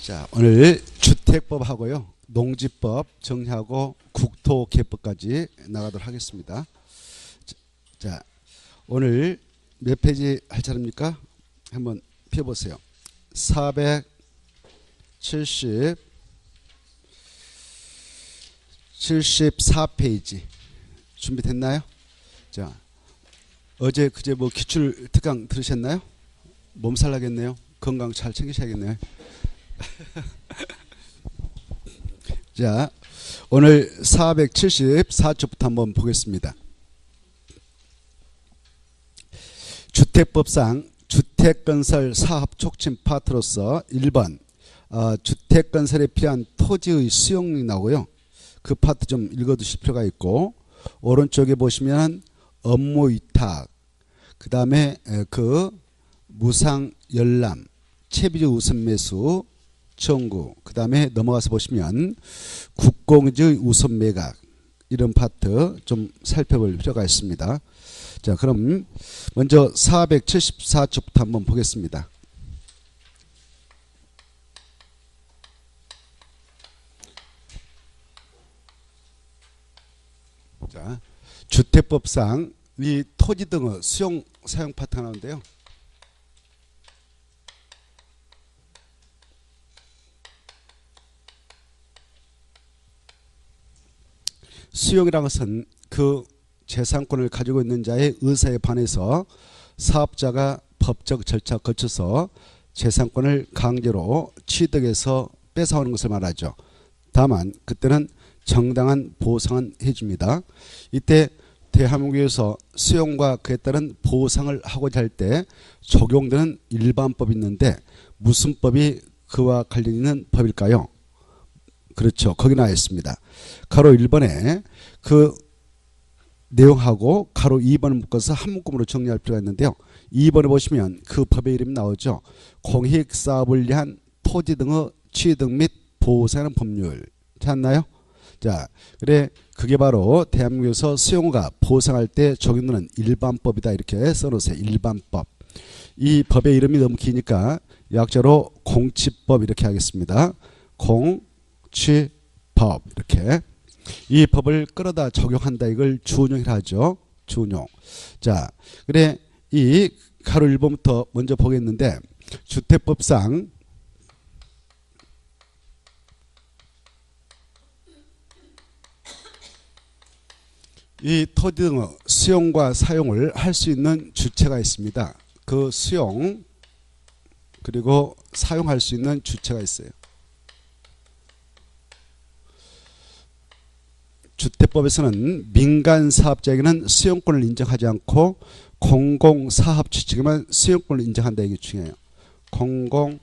자, 오늘 주택법하고요, 농지법 정리하고 국토개법까지 나가도록 하겠습니다. 자, 오늘 몇 페이지 할 차례입니까? 한번 펴보세요. 74페이지 준비됐나요? 자, 어제 그제 뭐 기출 특강 들으셨나요? 몸살 나겠네요. 건강 잘 챙기셔야겠네요. 자, 오늘 474쪽부터 한번 보겠습니다. 주택법상 주택건설 사업 촉진 파트로서 1번 주택건설에 필요한 토지의 수용이 나오고요. 그 파트 좀 읽어두실 필요가 있고, 오른쪽에 보시면 업무위탁, 그 다음에 그 무상 열람, 채비지 우선 매수 청구, 그 다음에 넘어가서 보시면 국공유지의 우선 매각, 이런 파트 좀 살펴볼 필요가 있습니다. 자, 그럼 먼저 474쪽부터 한번 보겠습니다. 자, 주택법상 이 토지 등의 수용 사용 파트가 나오는데요. 수용이라는 것은 그 재산권을 가지고 있는 자의 의사에 반해서 사업자가 법적 절차를 거쳐서 재산권을 강제로 취득해서 뺏어오는 것을 말하죠. 다만 그때는 정당한 보상은 해줍니다. 이때 대한민국에서 수용과 그에 따른 보상을 하고자 할 때 적용되는 일반법이 있는데 무슨 법이 그와 관련 있는 법일까요? 그렇죠. 거기 나와 있습니다. 가로 1번에 그 내용하고 가로 2번을 묶어서 한 문구로 정리할 필요가 있는데요. 2번에 보시면 그 법의 이름이 나오죠. 공익사업을 위한 토지 등의 취득 및 보상하는 법률 찾나요? 자, 그래 그게 바로 대한민국에서 수용과 보상할 때 적용되는 일반법이다, 이렇게 써놓으세요. 일반법. 이 법의 이름이 너무 기니까 약자로 공치법 이렇게 하겠습니다. 공치법, 이렇게. 이 법을 끌어다 적용한다, 이걸 준용이라 하죠. 준용. 자, 그래 이 가로 1번부터 먼저 보겠는데, 주택법상 이 토지 등의 수용과 사용을 할 수 있는 주체가 있습니다. 그 수용 그리고 사용할 수 있는 주체가 있어요. 주택법에서는 민간 사업자에게는 수용권을 인정하지 않고 공공사업 주체에게만 수용권을 인정한다, 이게 중요해요. 공공사업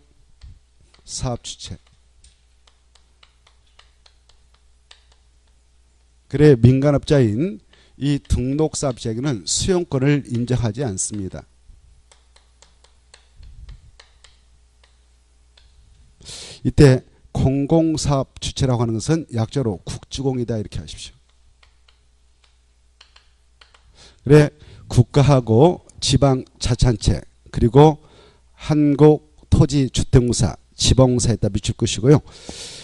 주체. 그래 민간업자인 이 등록사업자에게는 수용권을 인정하지 않습니다. 이때 공공사업 주체라고 하는 것은 약자로 국주공이다, 이렇게 하십시오. 그래 국가하고 지방자치단체 그리고 한국토지주택공사 지방공사에 따라 미칠 것이고요.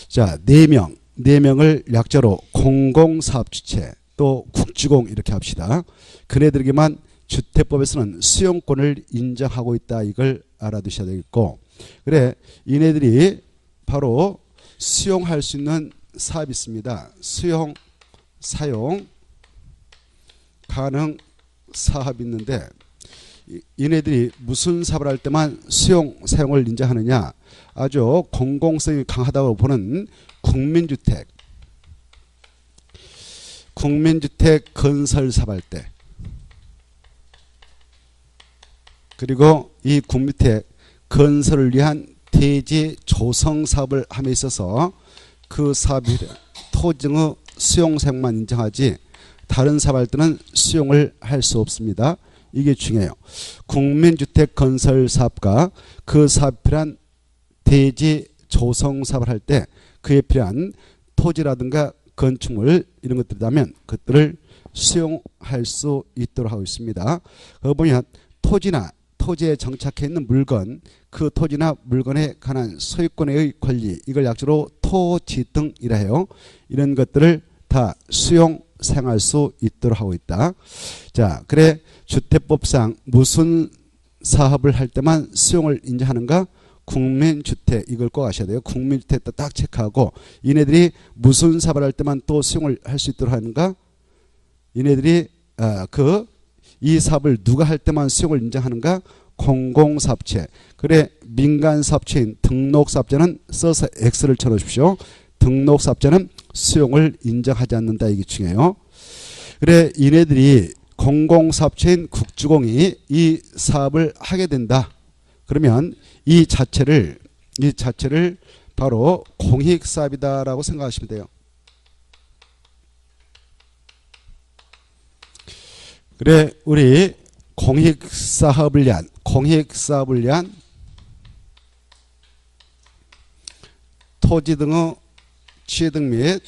자, 4명을 약자로 공공사업주체 또 국주공 이렇게 합시다. 그네들에게만 주택법에서는 수용권을 인정하고 있다, 이걸 알아두셔야 되겠고, 그래 이네들이 바로 수용할 수 있는 사업이 있습니다. 수용, 사용 가능 사업이 있는데, 이네들이 무슨 사업을 할 때만 수용, 사용을 인정하느냐, 아주 공공성이 강하다고 보는 국민주택 건설 사업 할 때, 그리고 이 국민주택 건설을 위한 대지 조성 사업을 함에 있어서 그 사업이 토지 등의 수용 사용만 인정하지 다른 사업할 때는 수용을 할 수 없습니다. 이게 중요해요. 국민주택 건설 사업과 그 사업에 필요한 대지 조성 사업을 할 때 그에 필요한 토지라든가 건축물 이런 것들이라면 그것들을 수용할 수 있도록 하고 있습니다. 거기 보면 토지나 토지에 정착해 있는 물건, 그 토지나 물건에 관한 소유권의 권리, 이걸 약자로 토지등이라 해요. 이런 것들을 다 수용 사용할 수 있도록 하고 있다. 자, 그래 주택법상 무슨 사업을 할 때만 수용을 인정하는가? 국민주택, 이걸 꼭 아셔야 돼요. 국민주택 딱 체크하고, 이네들이 무슨 사업을 할 때만 또 수용을 할 수 있도록 하는가? 이네들이 이 사업을 누가 할 때만 수용을 인정하는가? 공공사업체. 그래 민간사업체인 등록사업자는 써서 X를 쳐놓으십시오. 등록사업자는 수용을 인정하지 않는다, 이게 중요해요. 그래 이네들이 공공사업체인 국주공이 이 사업을 하게 된다. 그러면 이 자체를 바로 공익사업이다라고 생각하시면 돼요. 그래 우리 공익사업을 위한 토지 등의 취득 및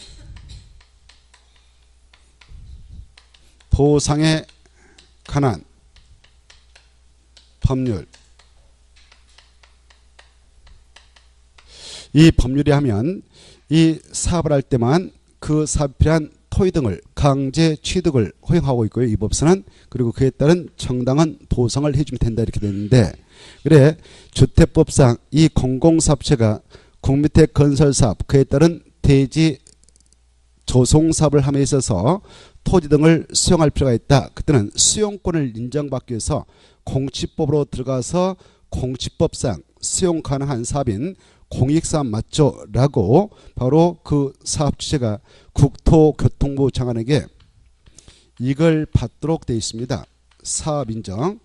보상에 관한 법률, 이 법률이 하면 이 사업을 할 때만 그 사업에 필요한 토지 등을 강제 취득을 허용하고 있고요, 이 법서는. 그리고 그에 따른 정당한 보상을 해주면 된다, 이렇게 되는데, 그래 주택법상 이 공공사업체가 국민주택 건설사업, 그에 따른 대지 조성사업을 함에 있어서 토지 등을 수용할 필요가 있다. 그때는 수용권을 인정받기 위해서 공치법으로 들어가서 공치법상 수용 가능한 사업인 공익사업 맞죠? 라고 바로 그 사업 주체가 국토교통부 장관에게 이걸 받도록 되어 있습니다. 사업 인정.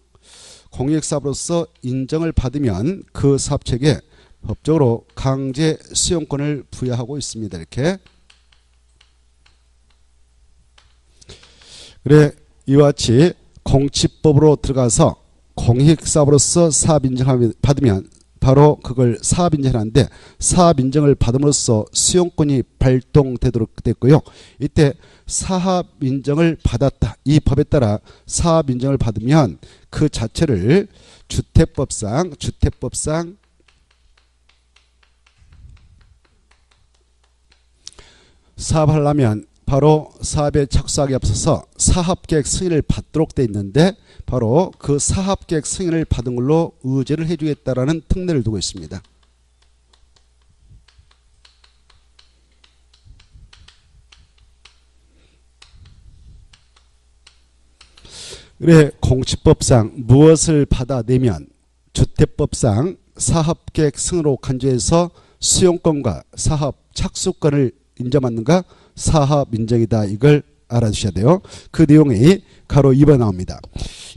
공익사업으로서 인정을 받으면 그 사업체에게 법적으로 강제 수용권을 부여하고 있습니다. 이렇게. 그래 이와 같이 공치법으로 들어가서 공익사업으로서 사업 인정을 받으면 바로 그걸 사업 인정하는데, 사업 인정을 받음으로써 수용권이 발동되도록 됐고요. 이때 사업 인정을 받았다, 이 법에 따라 사업 인정을 받으면 그 자체를 주택법상 사업하려면 바로 사업에 착수하기 앞서서 사업계획 승인을 받도록 돼 있는데, 바로 그 사업계획 승인을 받은 걸로 의제를 해주겠다라는 특례를 두고 있습니다. 그래 공치법상 무엇을 받아내면 주택법상 사업계획 승인으로 간주해서 수용권과 사업 착수권을 인정받는가? 사업 인정이다. 이걸 알아두셔야 돼요. 그 내용이 가로 2번에 나옵니다.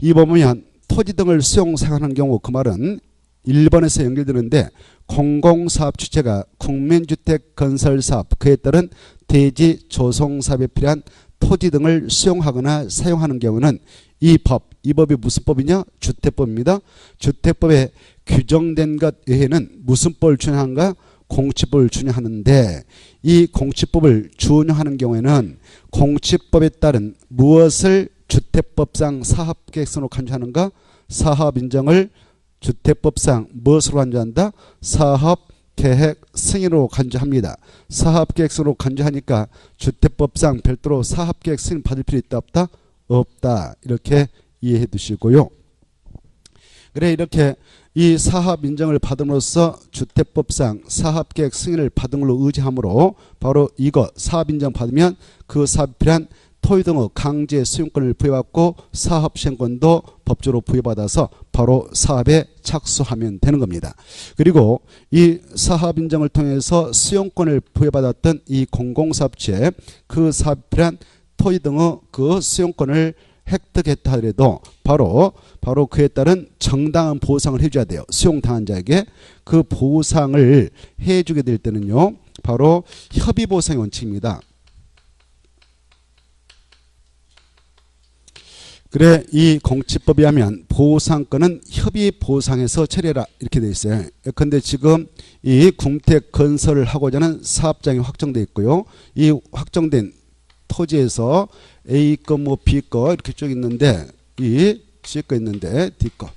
2번 보면 토지 등을 수용 사용하는 경우, 그 말은 1번에서 연결되는데, 공공사업 주체가 국민주택 건설사업, 그에 따른 대지 조성사업에 필요한 토지 등을 수용하거나 사용하는 경우는 이 법이 무슨 법이냐? 주택법입니다. 주택법에 규정된 것 외에는 무슨 법을 준용한가? 공치법을 준용하는데, 이 공치법을 준용하는 경우에는 공치법에 따른 무엇을 주택법상 사업계획성으로 간주하는가? 사업인정을 주택법상 무엇으로 간주한다? 사업계획 승인으로 간주합니다. 사업계획성으로 간주하니까 주택법상 별도로 사업계획 승인 받을 필요 있다 없다? 없다. 이렇게 이해해 두시고요. 그래 이렇게 이 사업 인정을 받음으로써 주택법상 사업계획 승인을 받은 걸로 의지하므로 바로 이거 사업 인정 받으면 그 사업에 필요한 토지 등의 강제 수용권을 부여받고 사업 시행권도 법적으로 부여받아서 바로 사업에 착수하면 되는 겁니다. 그리고 이 사업 인정을 통해서 수용권을 부여받았던 이 공공사업체, 그 사업에 필요한 토지 등의 그 수용권을 획득했다 하더라도 바로 그에 따른 정당한 보상을 해줘야 돼요. 수용당한 자에게. 그 보상을 해주게 될 때는요, 바로 협의보상의 원칙입니다. 그래 이 공치법에 하면 보상권은 협의보상에서 처리해라, 이렇게 돼 있어요. 근데 지금 이 국택 건설을 하고자 하는 사업장이 확정돼 있고요. 이 확정된 토지에서 A 거 뭐 B 거 이렇게 쭉 있는데, 이 C 거 있는데 D 거,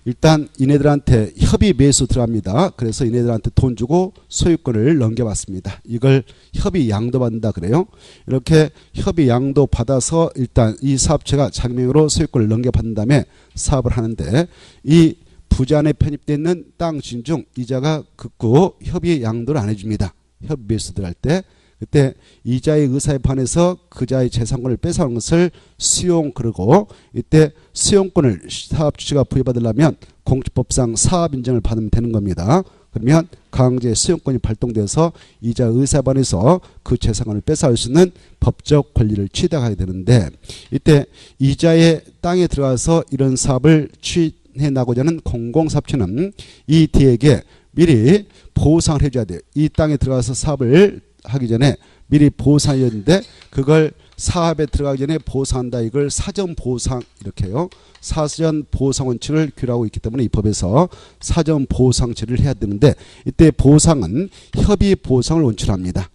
일단 이네들한테 협의 매수 들어갑니다. 그래서 이네들한테 돈 주고 소유권을 넘겨받습니다. 이걸 협의 양도 받는다 그래요. 이렇게 협의 양도 받아서 일단 이 사업체가 자기 명의로 소유권을 넘겨받는 다음에 사업을 하는데 이 부자 안에 편입되어 있는 땅 주인 중 이자가 극구 협의 양도를 안 해줍니다. 협의 매수 들어갈 때. 그때 이자의 의사에 반해서 그자의 재산권을 뺏어온 것을 수용 그러고 이때 수용권을 사업 주체가 부여받으려면 공직법상 사업 인정을 받으면 되는 겁니다. 그러면 강제 수용권이 발동돼서 이자 의사에 반해서 그 재산권을 뺏어올 수 있는 법적 권리를 취득하게 되는데 이때 이자의 땅에 들어가서 이런 사업을 취해 나고자 하는 공공사업체는 이 D에게 미리 보상을 해줘야 돼요. 이 땅에 들어가서 사업을 하기 전에 미리 보상이었는데 그걸 사업에 들어가기 전에 보상한다. 이걸 사전 보상 이렇게 해요. 사전 보상 원칙을 규율하고 있기 때문에 이 법에서 사전 보상 처리를 해야 되는데 이때 보상은 협의 보상을 원칙합니다.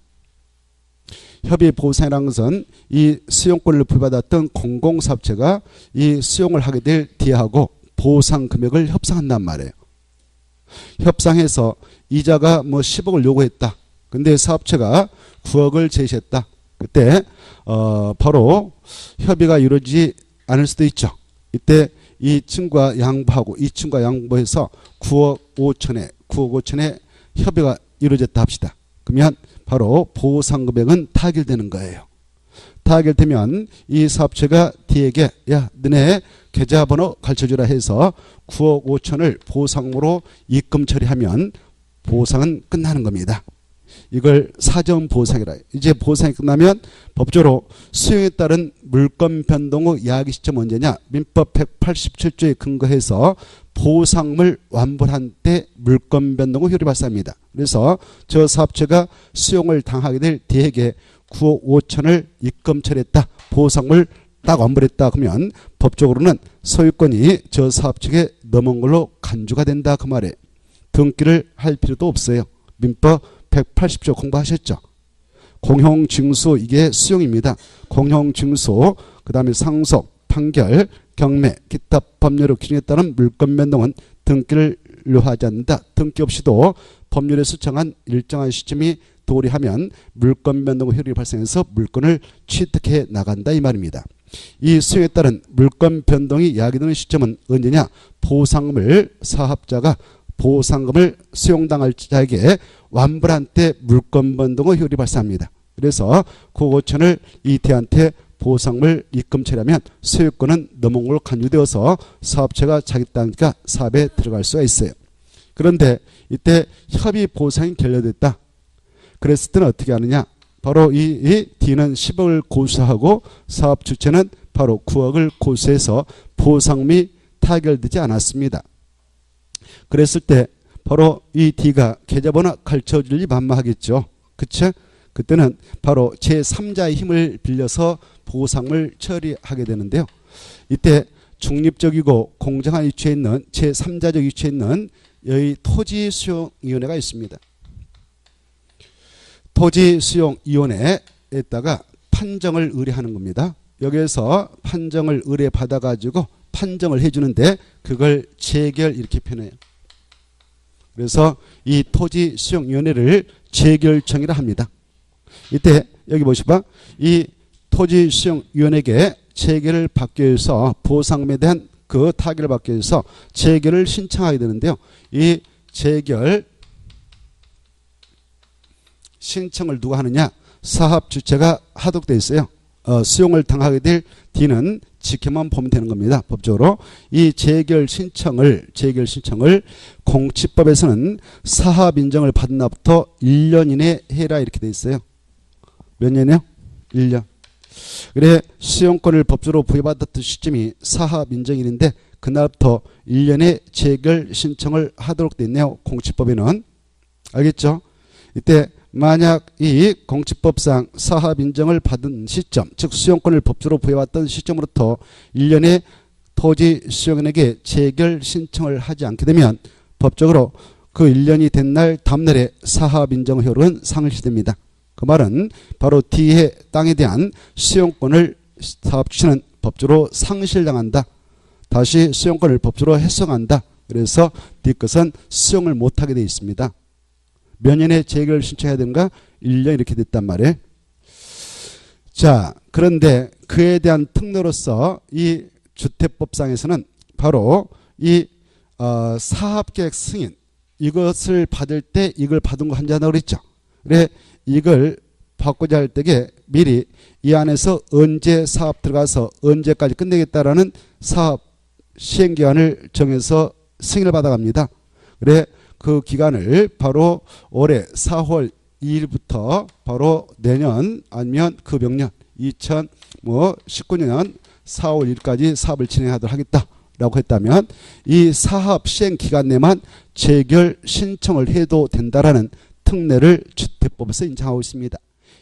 협의 보상이라는 것은 이 수용권을 부여받았던 공공사업체가 이 수용을 하게 될 D하고 보상 금액을 협상한단 말이에요. 협상해서 이자가 뭐 10억을 요구했다. 근데 사업체가 9억을 제시했다. 그때 바로 협의가 이루어지지 않을 수도 있죠. 이때 이 친구가 양보하고 이 친구가 양보해서 9억 5천에 협의가 이루어졌다 합시다. 그러면 바로 보상 금액은 타결되는 거예요. 타결되면 이 사업체가 D에게 야 너네 계좌번호 가르쳐주라 해서 9억 5천을 보상으로 입금 처리하면 보상은 끝나는 겁니다. 이걸 사전 보상이라 해요. 이제 보상이 끝나면 법적으로 수용에 따른 물권 변동 후 야기 시점 언제냐? 민법 187조에 근거해서 보상물 완불한 때 물권 변동 후 효력이 발생합니다. 그래서 저 사업체가 수용을 당하게 될 D에게 9억 5천을 입금 처리했다. 보상물 딱 완불했다. 그러면 법적으로는 소유권이 저 사업체에 넘은 걸로 간주가 된다. 그 말에 등기를 할 필요도 없어요. 민법 180조 공부하셨죠? 공형징수 이게 수용입니다. 공형징수 그 다음에 상속, 판결, 경매, 기타 법률의 규정에 따른 물권 변동은 등기를 요하지 않는다. 등기 없이도 법률에 수정한 일정한 시점이 도래하면 물권 변동 효력이 발생해서 물권을 취득해 나간다 이 말입니다. 이 수용에 따른 물권 변동이 야기되는 시점은 언제냐? 보상금을 사업자가 보상금을 수용당할 자에게 완불한 때 물권 변동의 효력이 발생합니다. 그래서 9억 5천을 이 D한테 보상을 입금 처리하면 소유권은 넘은 걸로 간주되어서 사업체가 자기 땅이니까 사업에 들어갈 수가 있어요. 그런데 이때 협의 보상이 결렬됐다. 그랬을 때는 어떻게 하느냐? 바로 이 D는 10억을 고수하고 사업 주체는 바로 9억을 고수해서 보상금이 타결되지 않았습니다. 그랬을 때 바로 이 D가 계좌번호 가르쳐줄지 만만하겠죠. 그쵸? 그때는 바로 제3자의 힘을 빌려서 보상을 처리하게 되는데요. 이때 중립적이고 공정한 위치에 있는 제3자적 위치에 있는 여기 토지수용위원회가 있습니다. 토지수용위원회에다가 판정을 의뢰하는 겁니다. 여기에서 판정을 의뢰받아 가지고 판정을 해주는데 그걸 재결 이렇게 표현해요. 그래서 이 토지수용위원회를 재결청이라 합니다. 이때 여기 보시봐. 이 토지수용위원회에게 재결을 받기 위해서 보상금에 대한 그 타결을 받기 위해서 재결을 신청하게 되는데요. 이 재결 신청을 누가 하느냐? 사업 주체가 하도록 되어 있어요. 수용을 당하게 될 D는 지켜만 보면 되는 겁니다. 법적으로 이 재결 신청을 공치법에서는 사업 인정을 받은 날부터 1년 이내에 해라 이렇게 돼 있어요. 몇 년이요? 1년. 그래 수용권을 법적으로 부여받았던 시점이 사업 인정일인데 그날부터 1년에 재결 신청을 하도록 돼 있네요. 공치법에는. 알겠죠? 이때 만약 이 공치법상 사업 인정을 받은 시점, 즉 수용권을 법적으로 부여받던 시점으로부터 1년에 토지 수용인에게 재결 신청을 하지 않게 되면 법적으로 그 1년이 된 날 다음날에 사업 인정 효력은 상실됩니다. 그 말은 바로 D의 땅에 대한 수용권을 사업주체는 법적으로 상실당한다. 다시 수용권을 법적으로 해석한다. 그래서 뒤끝은 수용을 못하게 되어 있습니다. 몇 년에 재결 신청해야 되는가? 1년 이렇게 됐단 말이에요. 자, 그런데 그에 대한 특례로서 이 주택법상에서는 바로 이 사업계획 승인 이것을 받을 때 이걸 받은 거 한다고 그랬죠. 그래 이걸 받고자 할 때에 미리 이 안에서 언제 사업 들어가서 언제까지 끝내겠다라는 사업 시행기간을 정해서 승인을 받아갑니다. 그래 그 기간을 바로 올해 4월 2일부터 바로 내년 아니면 그 명년 2019년 4월 1일까지 사업을 진행하도록 하겠다라고 했다면 이 사업 시행 기간 내만 재결 신청을 해도 된다라는 특례를 주택법에서 인정하고 있습니다.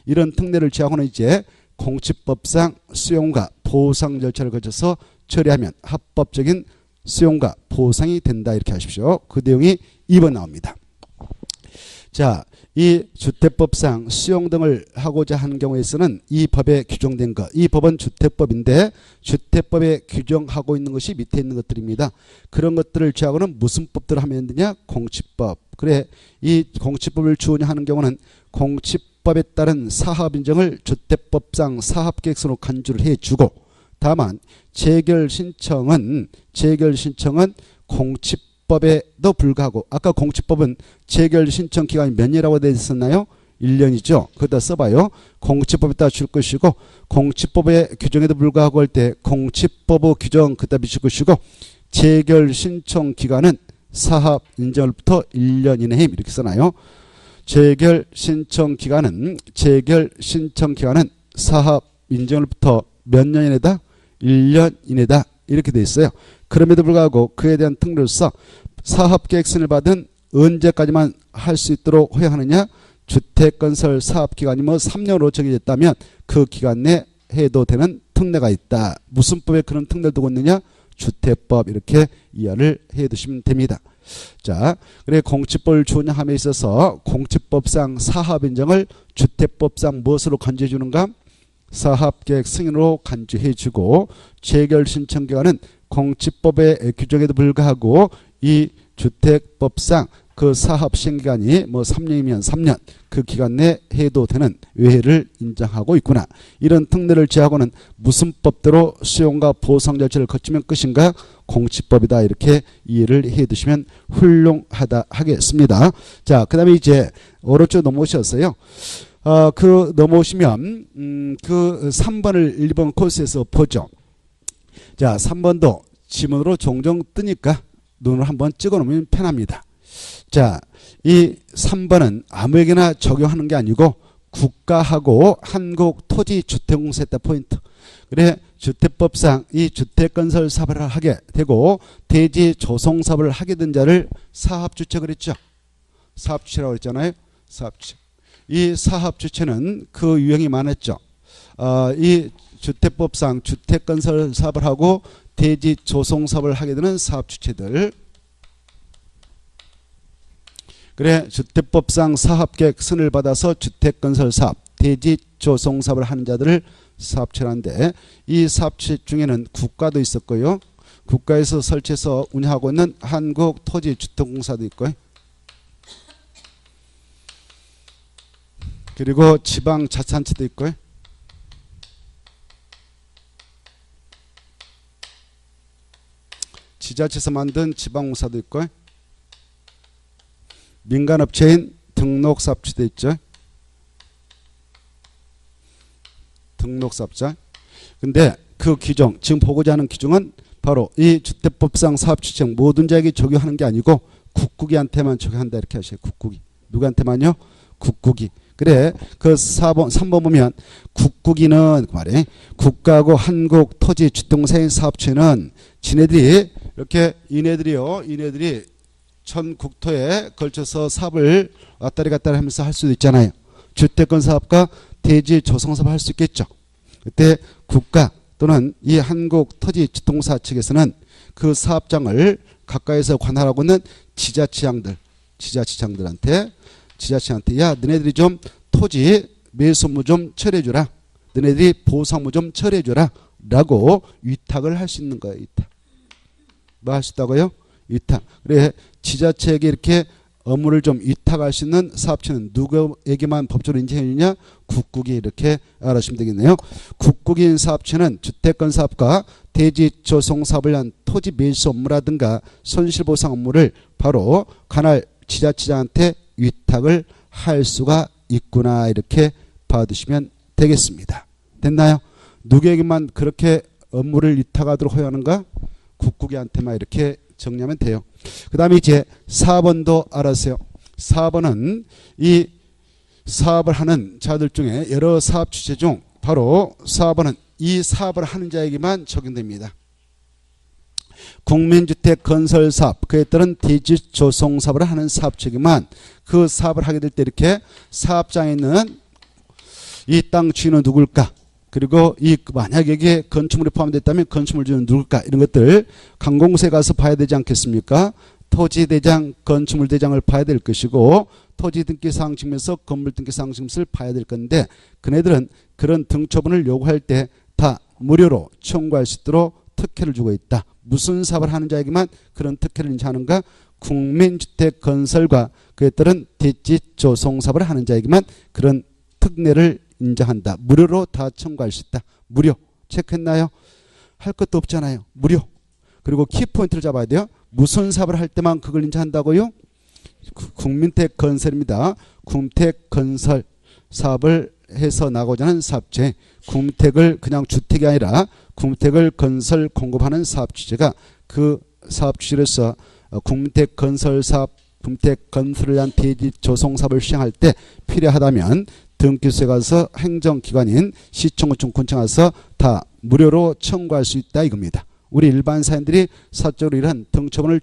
이런 특례를 제하고는 이제 공치법상 수용과 보상 절차를 거쳐서 처리하면 합법적인 수용과 보상이 된다 이렇게 하십시오. 그 내용이 2번 나옵니다. 자, 이 주택법상 수용 등을 하고자 하는 경우에서는 이 법에 규정된 것, 이 법은 주택법인데 주택법에 규정하고 있는 것이 밑에 있는 것들입니다. 그런 것들을 취하고는 무슨 법들을 하면 되냐? 공치법. 그래 이 공치법을 준용하는 경우는 공치법에 따른 사업 인정을 주택법상 사업계획서로 간주를 해주고 다만 재결 신청은 공치법에도 불구하고 아까 공치법은 재결 신청 기간이 몇 년이라고 되어 있었나요? 1년이죠. 거기다 써봐요. 공치법에다 줄 것이고 공치법의 규정에도 불구하고 할 때 공치법의 규정 그다 비출 것이고 재결 신청 기간은 사업 인정으로부터 1년 이내에 이렇게 써놔요. 재결 신청 기간은 사업 인정으로부터 몇 년 이내다? 1년 이내다. 이렇게 돼 있어요. 그럼에도 불구하고 그에 대한 특례로서 사업계획서를 받은 언제까지만 할 수 있도록 허용하느냐? 주택건설 사업기간이 3년으로 정해졌다면 그 기간 내에 해도 되는 특례가 있다. 무슨 법에 그런 특례를 두고 있느냐? 주택법 이렇게 이해를 해 두시면 됩니다. 자, 그래 공치법을 준용함에 있어서 공치법상 사업 인정을 주택법상 무엇으로 간주해 주는가? 사업계획 승인으로 간주해 주고 재결 신청 기간은 공치법의 규정에도 불구하고 이 주택법상 그 사업 시행기간이 3년이면 3년 그 기간 내에 해도 되는 외해를 인정하고 있구나. 이런 특례를 제하고는 무슨 법대로 수용과 보상 절차를 거치면 끝인가? 공치법이다. 이렇게 이해를 해 두시면 훌륭하다 하겠습니다. 자, 그 다음에 이제 오른쪽 넘어오셨어요. 그 넘어오시면 그 3번을 1번 코스에서 보죠. 자, 3번도 지문으로 종종 뜨니까 눈을 한번 찍어 놓으면 편합니다. 자, 이 3번은 아무에게나 적용하는 게 아니고 국가하고 한국토지주택공사에 따라 포인트. 그래 주택법상 이 주택건설 사업을 하게 되고 대지 조성 사업을 하게 된 자를 사업주체 그랬죠. 사업주체라고 그랬잖아요. 사업주체. 이 사업주체는 그 유형이 많았죠. 이 주택법상 주택건설 사업을 하고 대지 조성 사업을 하게 되는 사업주체들. 그래 주택법상 사업계획 승인을 받아서 주택건설 사업, 대지 조성 사업을 하는 자들을 사업주체라는데 이 사업주체 중에는 국가도 있었고요. 국가에서 설치해서 운영하고 있는 한국토지주택공사도 있고요. 그리고 지방자치단체도 있고요. 지자체에서 만든 지방공사도 있고요. 민간업체인 등록사업주도 있죠. 등록사업자. 근데 그 규정, 지금 보고자 하는 규정은 바로 이 주택법상 사업주체 모든 자에게 적용하는 게 아니고 국국이한테만 적용한다 이렇게 하셔요. 국국이. 누구한테만요? 국국이. 그래 그 3번 보면 국국이는 그 말에 국가하고 한국토지주택공사의 사업체는 지네들이 이렇게 이네들이 전 국토에 걸쳐서 사업을 왔다리 갔다리 하면서 할 수도 있잖아요. 주택건 사업과 대지 조성 사업을 할 수 있겠죠. 그때 국가 또는 이 한국토지주택공사 측에서는 그 사업장을 가까이서 관할하고 있는 지자체장들한테 야 너네들이 좀 토지 매수무 좀 처리해주라. 너네들이 보상무 좀 처리해주라. 라고 위탁을 할 수 있는 거예요. 위탁. 뭐 할 수 있다고요? 위탁. 그래 지자체에게 이렇게 업무를 좀 위탁할 수 있는 사업체는 누구에게만 법적으로 인정해주냐? 국국이 이렇게 알아주시면 되겠네요. 국국인 사업체는 주택건 사업과 대지 조성 사업을 위한 토지 매수 업무라든가 손실보상 업무를 바로 관할 지자체장한테 위탁을 할 수가 있구나 이렇게 봐두시면 되겠습니다. 됐나요? 누구에게만 그렇게 업무를 위탁하도록 허용하는가? 국국이한테만 이렇게 정리하면 돼요. 그 다음에 이제 4번도 알아주세요. 4번은 이 사업을 하는 자들 중에 여러 사업 주체 중 바로 4번은 이 사업을 하는 자에게만 적용됩니다. 국민주택 건설 사업, 그에 따른 대지 조성 사업을 하는 사업체에게만 그 사업을 하게 될 때 이렇게 사업장에 있는 이 땅 주인은 누굴까? 그리고 이 만약에 이게 건축물이 포함됐다면 건축물 주인은 누굴까? 이런 것들 관공서에 가서 봐야 되지 않겠습니까? 토지대장, 건축물대장을 봐야 될 것이고 토지등기사항 증명서, 건물등기사항 증명서를 봐야 될 건데 그네들은 그런 등초본을 요구할 때 다 무료로 청구할 수 있도록 특혜를 주고 있다. 무슨 사업을 하는 자에게만 그런 특혜를 인정하는가? 국민주택 건설과 그에 따른 대지 조성 사업을 하는 자에게만 그런 특례를 인정한다. 무료로 다 청구할 수 있다. 무료. 체크했나요? 할 것도 없잖아요. 무료. 그리고 키포인트를 잡아야 돼요. 무슨 사업을 할 때만 그걸 인정한다고요? 국민택 건설입니다. 국민택 건설 사업을 해서 나고자 하는 사업체. 국민택을 그냥 주택이 아니라 국민택을 건설 공급하는 사업 주체가 그 사업 주체로서 국민택 건설 사업, 국민택 건설을 위한 대지 조성 사업을 시행할 때 필요하다면 등기소에 가서 행정기관인 시청구청 군청 가서 다 무료로 청구할 수 있다 이겁니다. 우리 일반 사람들이 사적으로 이런 등초본을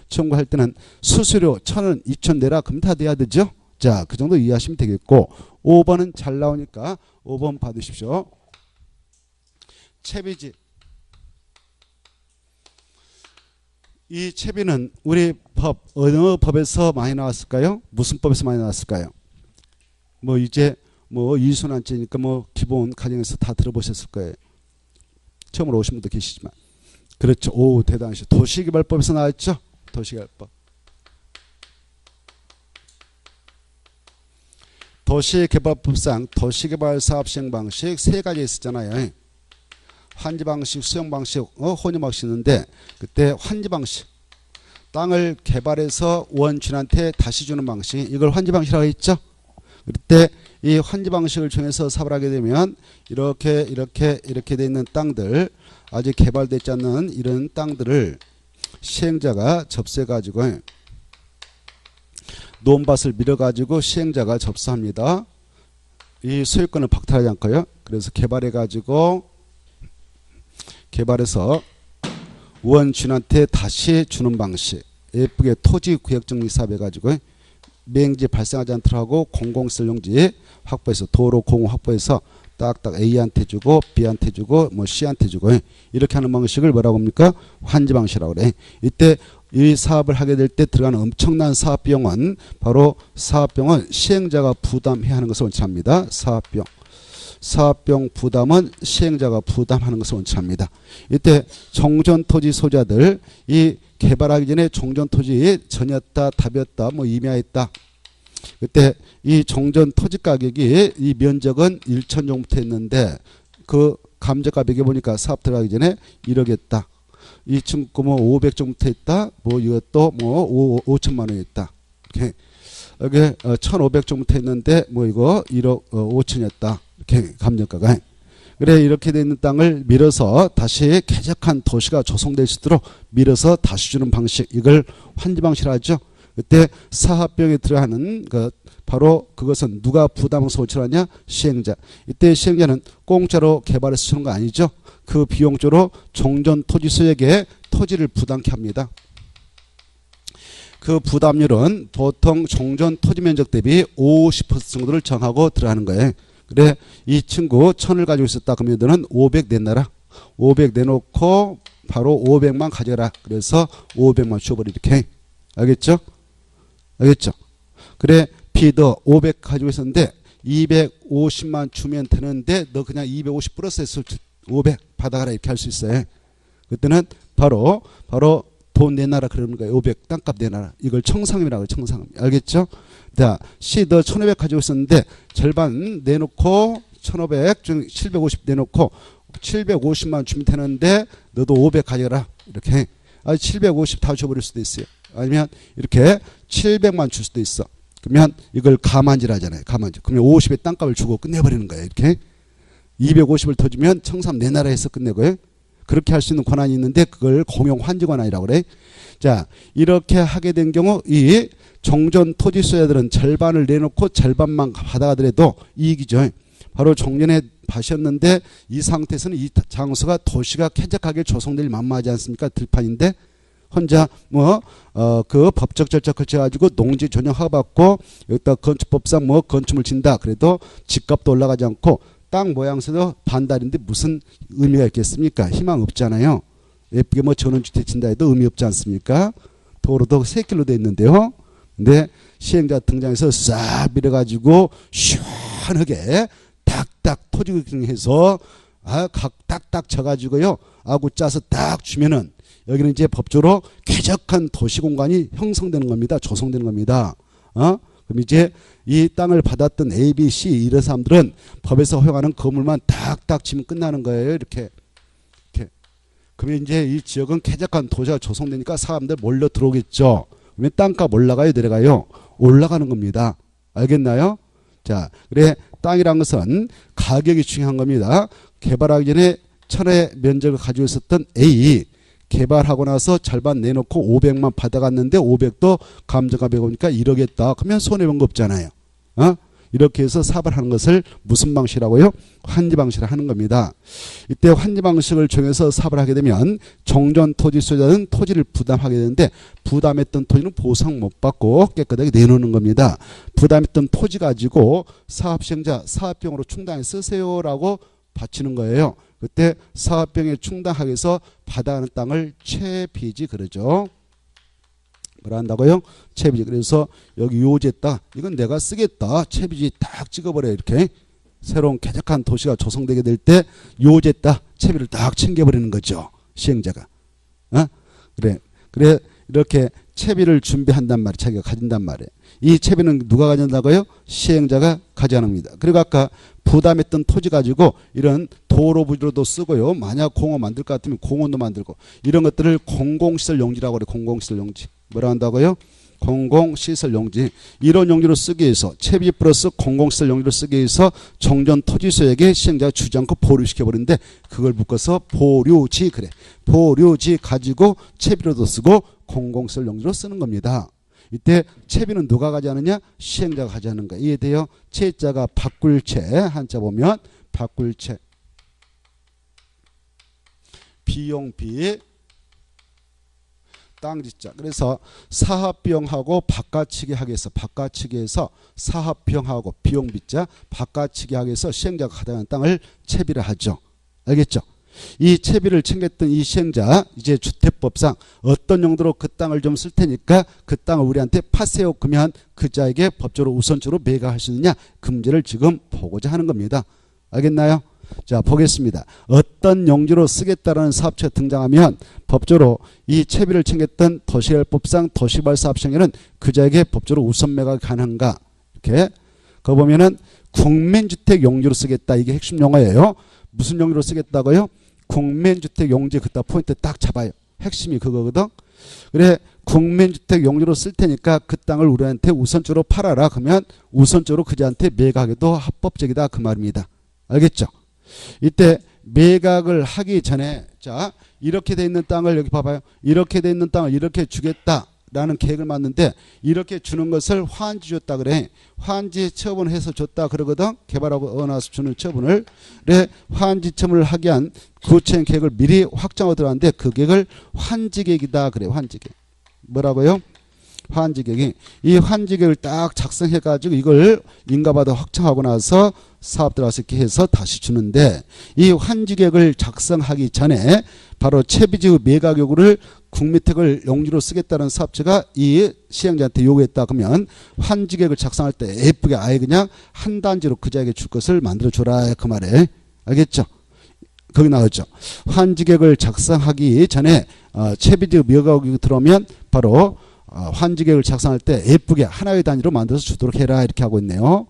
청구할 때는 수수료 1,000원, 2,000원 내라 그럼 다 돼야 되죠. 자, 그 정도 이해하시면 되겠고 5번은 잘 나오니까 5번 받으십시오. 채비지. 이 채비는 우리 법 어느 법에서 많이 나왔을까요? 무슨 법에서 많이 나왔을까요? 뭐 이제 뭐 이순환죄니까 뭐 기본 가정에서 다 들어보셨을 거예요. 처음으로 오신 분도 계시지만. 그렇죠. 오, 대단하시죠. 도시개발법에서 나왔죠. 도시개발법. 도시개발법상 도시개발 사업 시행 방식 세 가지 있었잖아요. 환지 방식, 수용 방식, 혼용 방식 있는데 그때 환지 방식. 땅을 개발해서 원주민한테 다시 주는 방식. 이걸 환지 방식이라고 했죠. 그때 이 환지 방식을 통해서 사업을 하게 되면 이렇게 돼 있는 땅들 아직 개발되지 않는 이런 땅들을 시행자가 접수해 가지고 논밭을 밀어 가지고 시행자가 접수합니다. 이 소유권을 박탈하지 않고요. 그래서 개발해 가지고 개발해서 원주민한테 다시 주는 방식. 예쁘게 토지 구역 정리 사업 해가지고 맹지 발생하지 않도록 하고 공공시설용지 확보해서 도로 공호 확보해서 딱딱 A한테 주고 B한테 주고 뭐 C한테 주고 이렇게 하는 방식을 뭐라고 합니까? 환지 방식이라고 그래. 이때 이 사업을 하게 될 때 들어가는 엄청난 사업 비용은 바로 사업 비용은 시행자가 부담해야 하는 것을 원칙합니다. 사업 비용 부담은 시행자가 부담하는 것을 원칙합니다. 이때 정전 토지 소유자들 이 개발하기 전에 정전 토지 전이었다, 답이었다, 뭐 임야했다. 그때 이 정전 토지 가격이 이 면적은 1천 정도부터 했는데 그 감정가 매겨보니까 사업 들어가기 전에 1억이었다. 2층 뭐 500 정도부터 했다. 뭐 이것도 뭐 5천만 원이었다. 이렇게 여기 1,500 정도부터 했는데 뭐 이거 1억 5천이었다. 이렇게 감정가가. 그래 이렇게 돼 있는 땅을 밀어서 다시 쾌적한 도시가 조성될 수 있도록 밀어서 다시 주는 방식 이걸 환지 방식이라 하죠. 그때 사업비용에 들어가는 그 바로 그것은 누가 부담을 소출하냐? 시행자. 이때 시행자는 공짜로 개발해서 주는 거 아니죠. 그 비용적으로 정전 토지 소유에게 토지를 부담케 합니다. 그 부담률은 보통 정전 토지 면적 대비 50% 정도를 정하고 들어가는 거예요. 그래 이 친구 1,000을 가지고 있었다 그러면 너는 500 내놔라. 500 내놓고 바로 500만 가져라. 그래서 500만 줘버리 이렇게. 알겠죠? 알겠죠? 그래 B도 500 가지고 있었는데 250만 주면 되는데 너 그냥 250 플러스 해서 500 받아가라 이렇게 할 수 있어요. 그때는 바로 돈 내놔라 그러는 거예요. 500 땅값 내놔라. 이걸 청산금이라고 해요. 청산금. 알겠죠? 자, C 너 1500 가지고 있었는데 절반 내놓고 1500 중 750 내놓고 750만 주면 되는데 너도 500 가져가라. 이렇게. 750 다 줘버릴 수도 있어요. 아니면 이렇게 700만 줄 수도 있어. 그러면 이걸 가만질 하잖아요. 가만질. 그러면 50의 땅값을 주고 끝내버리는 거예요. 이렇게. 250을 더 주면 청산 내 나라에서 끝내고요. 그렇게 할 수 있는 권한이 있는데 그걸 공용 환지 권한이라고 그래. 자, 이렇게 하게 된 경우 이 종전 토지 소유자들은 절반을 내놓고 절반만 받아가더라도 이익이죠. 바로 종전에 밭이었는데 이 상태에서는 이 장소가 도시가 쾌적하게 조성될 만무하지 않습니까? 들판인데 혼자 그 법적 절차 거쳐가지고 농지 전용 허가받고 여기다 건축법상 건축물 진다. 그래도 집값도 올라가지 않고 땅 모양새도 반달인데 무슨 의미가 있겠습니까? 희망 없잖아요. 예쁘게 전원주택 진다 해도 의미 없지 않습니까? 도로도 3킬로 돼 있는데요. 근데 시행자 등장해서 싹 밀어가지고 시원하게 딱딱 토지경해서 각 딱딱 쳐가지고요. 아구 짜서 딱 주면은 여기는 이제 법적으로 쾌적한 도시공간이 형성되는 겁니다. 조성되는 겁니다. 그럼 이제 이 땅을 받았던 A, B, C 이런 사람들은 법에서 허용하는 건물만 딱딱 지면 끝나는 거예요. 이렇게. 그러면 이제 이 지역은 쾌적한 도시가 조성되니까 사람들 몰려 들어오겠죠. 그러면 땅값 올라가요, 내려가요? 올라가는 겁니다. 알겠나요? 자, 그래 땅이란 것은 가격이 중요한 겁니다. 개발하기 전에 1000의 면적을 가지고 있었던 A 개발하고 나서 절반 내놓고 500만 받아갔는데 500도 감정가 100오니까 1억했다. 그러면 손해본 거 없잖아요. 이렇게 해서 사업을 하는 것을 무슨 방식이라고요? 환지 방식을 하는 겁니다. 이때 환지 방식을 정해서 사업을 하게 되면 종전 토지 소유자는 토지를 부담하게 되는데 부담했던 토지는 보상 못 받고 깨끗하게 내놓는 겁니다. 부담했던 토지 가지고 사업 시행자 사업비용으로 충당해 쓰세요라고 바치는 거예요. 그때 사업비용에 충당하기 위해서 받아가는 땅을 채비지 그러죠. 뭐라 한다고요? 채비지. 그래서 여기 요지 땅 이건 내가 쓰겠다. 채비지 딱 찍어버려요. 이렇게 새로운 쾌적한 도시가 조성되게 될 때 요지 땅 채비를 딱 챙겨버리는 거죠. 시행자가. 그래 이렇게 채비를 준비한단 말이에요. 자기가 가진단 말이에요. 이 채비는 누가 가진다고요? 시행자가 가져갑니다. 그리고 아까 부담했던 토지 가지고 이런 도로 부지로도 쓰고요. 만약 공원 만들 것 같으면 공원도 만들고 이런 것들을 공공시설 용지라고 그래요. 공공시설 용지. 뭐라 한다고요? 공공시설 용지. 이런 용지로 쓰기 위해서 채비 플러스 공공시설 용지로 쓰기 위해서 종전 토지소유에게 시행자가 주지 않고 보류시켜버리는데 그걸 묶어서 보류지 그래. 보류지 가지고 채비로도 쓰고 공공시설 용지로 쓰는 겁니다. 이때 채비는 누가 가져가느냐? 시행자가 가져가는 거예요. 이에 대해 채자가 바꿀채 한자 보면 바꿀채 비용비 땅지자. 그래서 사업비용하고 바꿔치기 하기 위해서 바꿔치기해서 사업비용하고 비용비자 바꿔치기 하기 위해서 시행자가 가져가는 땅을 채비를 하죠. 알겠죠? 이 채비를 챙겼던 이 시행자 이제 주택법상 어떤 용도로 그 땅을 좀 쓸 테니까 그 땅을 우리한테 파세요. 그러면 그 자에게 법적으로 우선적으로 매각할 수 있느냐 그 문제를 지금 보고자 하는 겁니다. 알겠나요? 자 보겠습니다. 어떤 용지로 쓰겠다라는 사업체가 등장하면 법적으로 이 채비를 챙겼던 도시개발법상 도시개발사업시행에는 그 자에게 법적으로 우선 매각이 가능한가 이렇게 거 보면은 국민주택 용지로 쓰겠다 이게 핵심 용어예요. 무슨 용지로 쓰겠다고요? 국민주택 용지 그따 포인트 딱 잡아요. 핵심이 그거거든. 그래 국민주택 용지로 쓸 테니까 그 땅을 우리한테 우선적으로 팔아라. 그러면 우선적으로 그자한테 매각해도 합법적이다 그 말입니다. 알겠죠? 이때 매각을 하기 전에 자 이렇게 돼 있는 땅을 여기 봐봐요. 이렇게 돼 있는 땅을 이렇게 주겠다라는 계획을 맞는데 이렇게 주는 것을 환지 줬다 그래. 환지 처분을 해서 줬다 그러거든. 개발하고 나서 주는 처분을. 그래 환지 처분을 하기 위한 구체적인 계획을 미리 확정하고 들어갔는데 그 계획을 환지계획이다 그래. 환지계획. 뭐라고요? 환지계획이. 이 환지계획을 딱 작성해 가지고 이걸 인가받아 확정하고 나서 사업 들어가서 이렇게 해서 다시 주는데 이 환지계획을 작성하기 전에 바로 채비지 매각 요구를 국민택을 용지로 쓰겠다는 사업체가 이 시행자한테 요구했다 그러면 환지계획을 작성할 때 예쁘게 아예 그냥 한 단지로 그 자에게 줄 것을 만들어 줘라 그 말에. 알겠죠? 거기 나왔죠. 환지계획을 작성하기 전에 채비지 미가국이 들어오면 바로 환지계획을 작성할 때 예쁘게 하나의 단위로 만들어서 주도록 해라 이렇게 하고 있네요.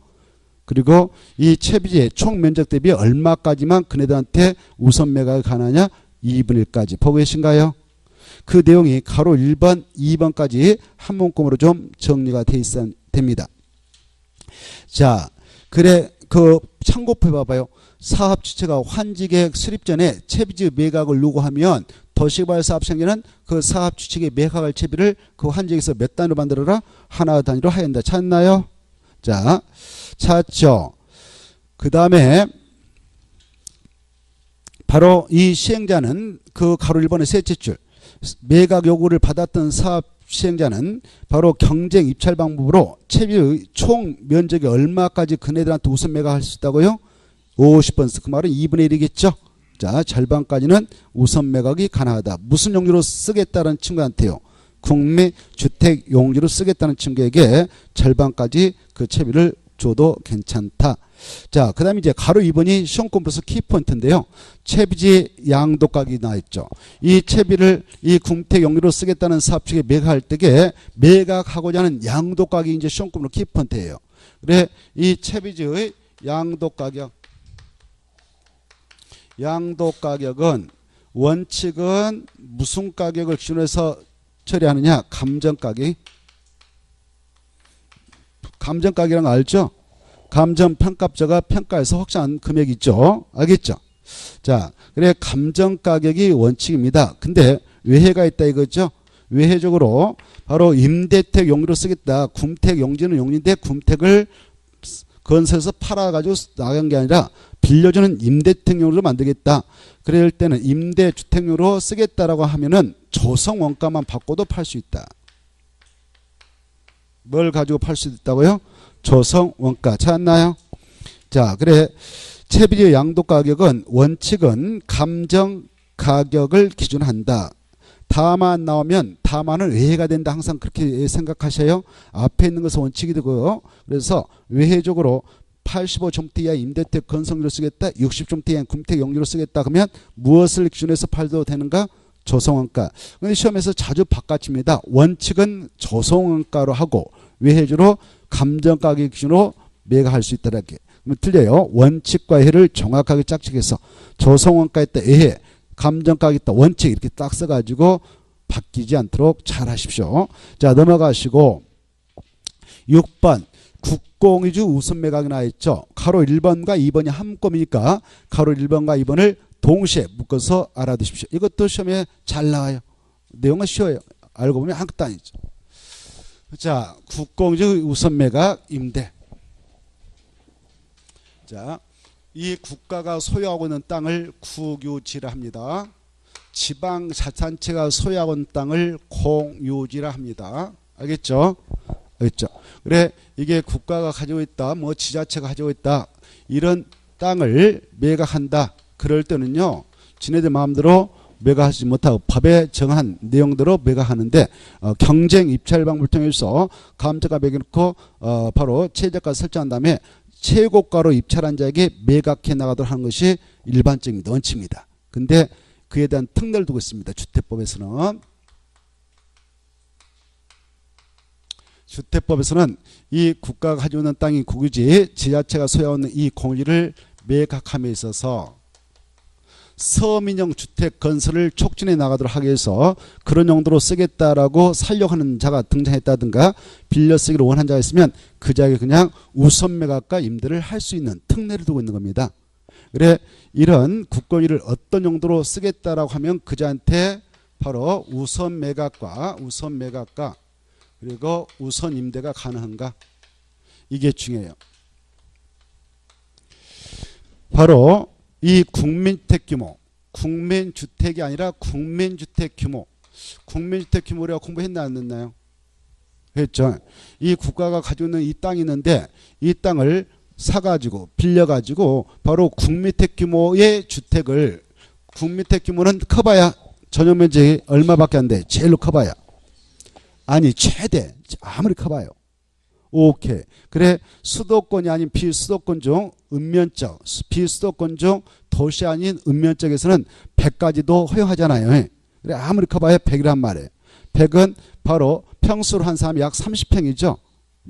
그리고 이 채비지의 총 면적 대비 얼마까지만 그네들한테 우선 매각이 가능하냐? 2분의 1까지. 보고 계신가요? 그 내용이 가로 1번, 2번까지 한 문구로 좀 정리가 돼 있어야 됩니다. 자, 그래 그 참고표 봐봐요. 사업 주체가 환지계획 수립 전에 채비지 매각을 요구하면 도시개발 사업시행자는 그 사업 주체의 매각할 채비를 그 환지계획에서 몇 단위로 만들어라? 하나 단위로 하야 한다. 찾나요? 자, 찾죠. 그 다음에 바로 이 시행자는 그 가로 1번의 셋째 줄 매각 요구를 받았던 사업 시행자는 바로 경쟁 입찰 방법으로 채비의 총 면적이 얼마까지 그네들한테 우선 매각할 수 있다고요? 50%. 그 말은 2분의 1이겠죠. 자, 절반까지는 우선 매각이 가능하다. 무슨 용지로 쓰겠다는 친구한테요? 국민 주택 용지로 쓰겠다는 친구에게 절반까지 그 채비를 줘도 괜찮다. 자, 그 다음에 이제 가로 2번이 시험권에서 키포인트인데요. 채비지 양도가격이 나와있죠. 이 채비를 이 궁택 용지로 쓰겠다는 사업 측에 매각할 때에 매각하고자 하는 양도가격이 이제 시험권으로 키포인트예요. 그래, 이 채비지의 양도가격은 원칙은 무슨 가격을 기준으로 해서 처리하느냐? 감정가격이란 거 알죠? 감정평가업자가 평가해서 확정한 금액이 있죠. 알겠죠? 자, 그래 감정가격이 원칙입니다. 근데 외해가 있다 이거죠? 외해적으로 바로 임대택 용지로 쓰겠다. kum택 용지는 용지인데 kum택을 건설해서 팔아가지고 나간 게 아니라 빌려주는 임대택용으로 만들겠다. 그럴 때는 임대주택용으로 쓰겠다라고 하면은 조성원가만 받고도 팔 수 있다. 뭘 가지고 팔 수 있다고요? 조성원가. 찾았나요? 자, 그래 채비지 양도가격은 원칙은 감정가격을 기준한다. 다만 나오면 다만은 외해가 된다. 항상 그렇게 생각하셔요. 앞에 있는 것은 원칙이 되고요. 그래서 외해적으로 85점대 이하 임대택 건설용지로 쓰겠다. 60점대 이하 금택 용지로 쓰겠다. 그러면 무엇을 기준해서 팔도 되는가? 조성원가. 근데 시험에서 자주 바꿔집니다. 원칙은 조성원가로 하고 외해주로 감정가격 기준으로 매각할 수 있다. 이렇게. 그러면 틀려요. 원칙과 외해를 정확하게 짝짓해서 조성원가 있다. 외해. 감정가격 있다. 원칙 이렇게 딱 써가지고 바뀌지 않도록 잘 하십시오. 자, 넘어가시고 6번 국공유지 우선 매각이 나와있죠. 가로 1번과 2번이 한꺼번이니까 가로 1번과 2번을 동시에 묶어서 알아두십시오. 이것도 시험에 잘 나와요. 내용은 쉬워요. 알고 보면 한끗도 아니죠. 자, 국공유지 우선 매각 임대. 자, 이 국가가 소유하고 있는 땅을 국유지라 합니다. 지방자치단체가 소유하고 있는 땅을 공유지라 합니다. 알겠죠? 알겠죠? 그래, 이게 국가가 가지고 있다, 뭐 지자체가 가지고 있다, 이런 땅을 매각한다. 그럴 때는요, 지네들 마음대로 매각하지 못하고 법에 정한 내용대로 매각하는데 경쟁 입찰 방법을 통해서 감정가 매겨놓고 바로 최저가 설정한 다음에 최고가로 입찰한 자에게 매각해 나가도록 하는 것이 일반적인 원칙입니다. 근데 그에 대한 특례를 두고 있습니다. 주택법에서는 이 국가가 가지고 있는 땅이 국유지, 지자체가 소유하고 있는 이 공유지를 매각함에 있어서 서민형 주택 건설을 촉진해 나가도록 하기 위해서 그런 용도로 쓰겠다라고 살려고 하는 자가 등장했다든가 빌려 쓰기를 원한 자가 있으면 그 자에게 그냥 우선 매각과 임대를 할 수 있는 특례를 두고 있는 겁니다. 그래, 이런 국공유지를 어떤 용도로 쓰겠다라고 하면 그 자한테 바로 우선 매각과 그리고 우선 임대가 가능한가? 이게 중요해요. 바로 이 국민주택 규모, 국민주택이 아니라 국민주택 규모. 국민주택 규모라고 공부했나 안 했나요? 했죠. 이 국가가 가지고 있는 이 땅이 있는데 이 땅을 사가지고 빌려가지고 바로 국민주택 규모의 주택을, 국민주택 규모는 커봐야 전용 면적이 얼마밖에 안 돼. 제일로 커봐야. 아니 최대 아무리 커봐요. 오케이. 그래 수도권이 아닌 비수도권 중 읍면적, 비수도권 중 도시 아닌 읍면적에서는 100까지도 허용하잖아요. 그래 아무리 커봐야 100이란 말이에요. 100은 바로 평수로 한 사람이 약 30평이죠.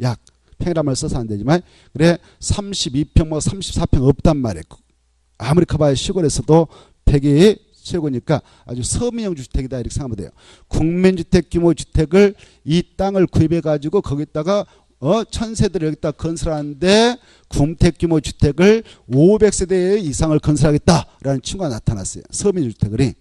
약 평이란 말 써서 안 되지만 그래 32평 뭐 34평 없단 말이에요. 아무리 커봐야 시골에서도 100이 최고니까 아주 서민형 주택이다 이렇게 생각하면 돼요. 국민주택 규모 주택을 이 땅을 구입해 가지고 거기다가 1000세대를 여기다 건설하는데 군택 규모 주택을 500세대 이상을 건설하겠다라는 친구가 나타났어요. 서민주택을.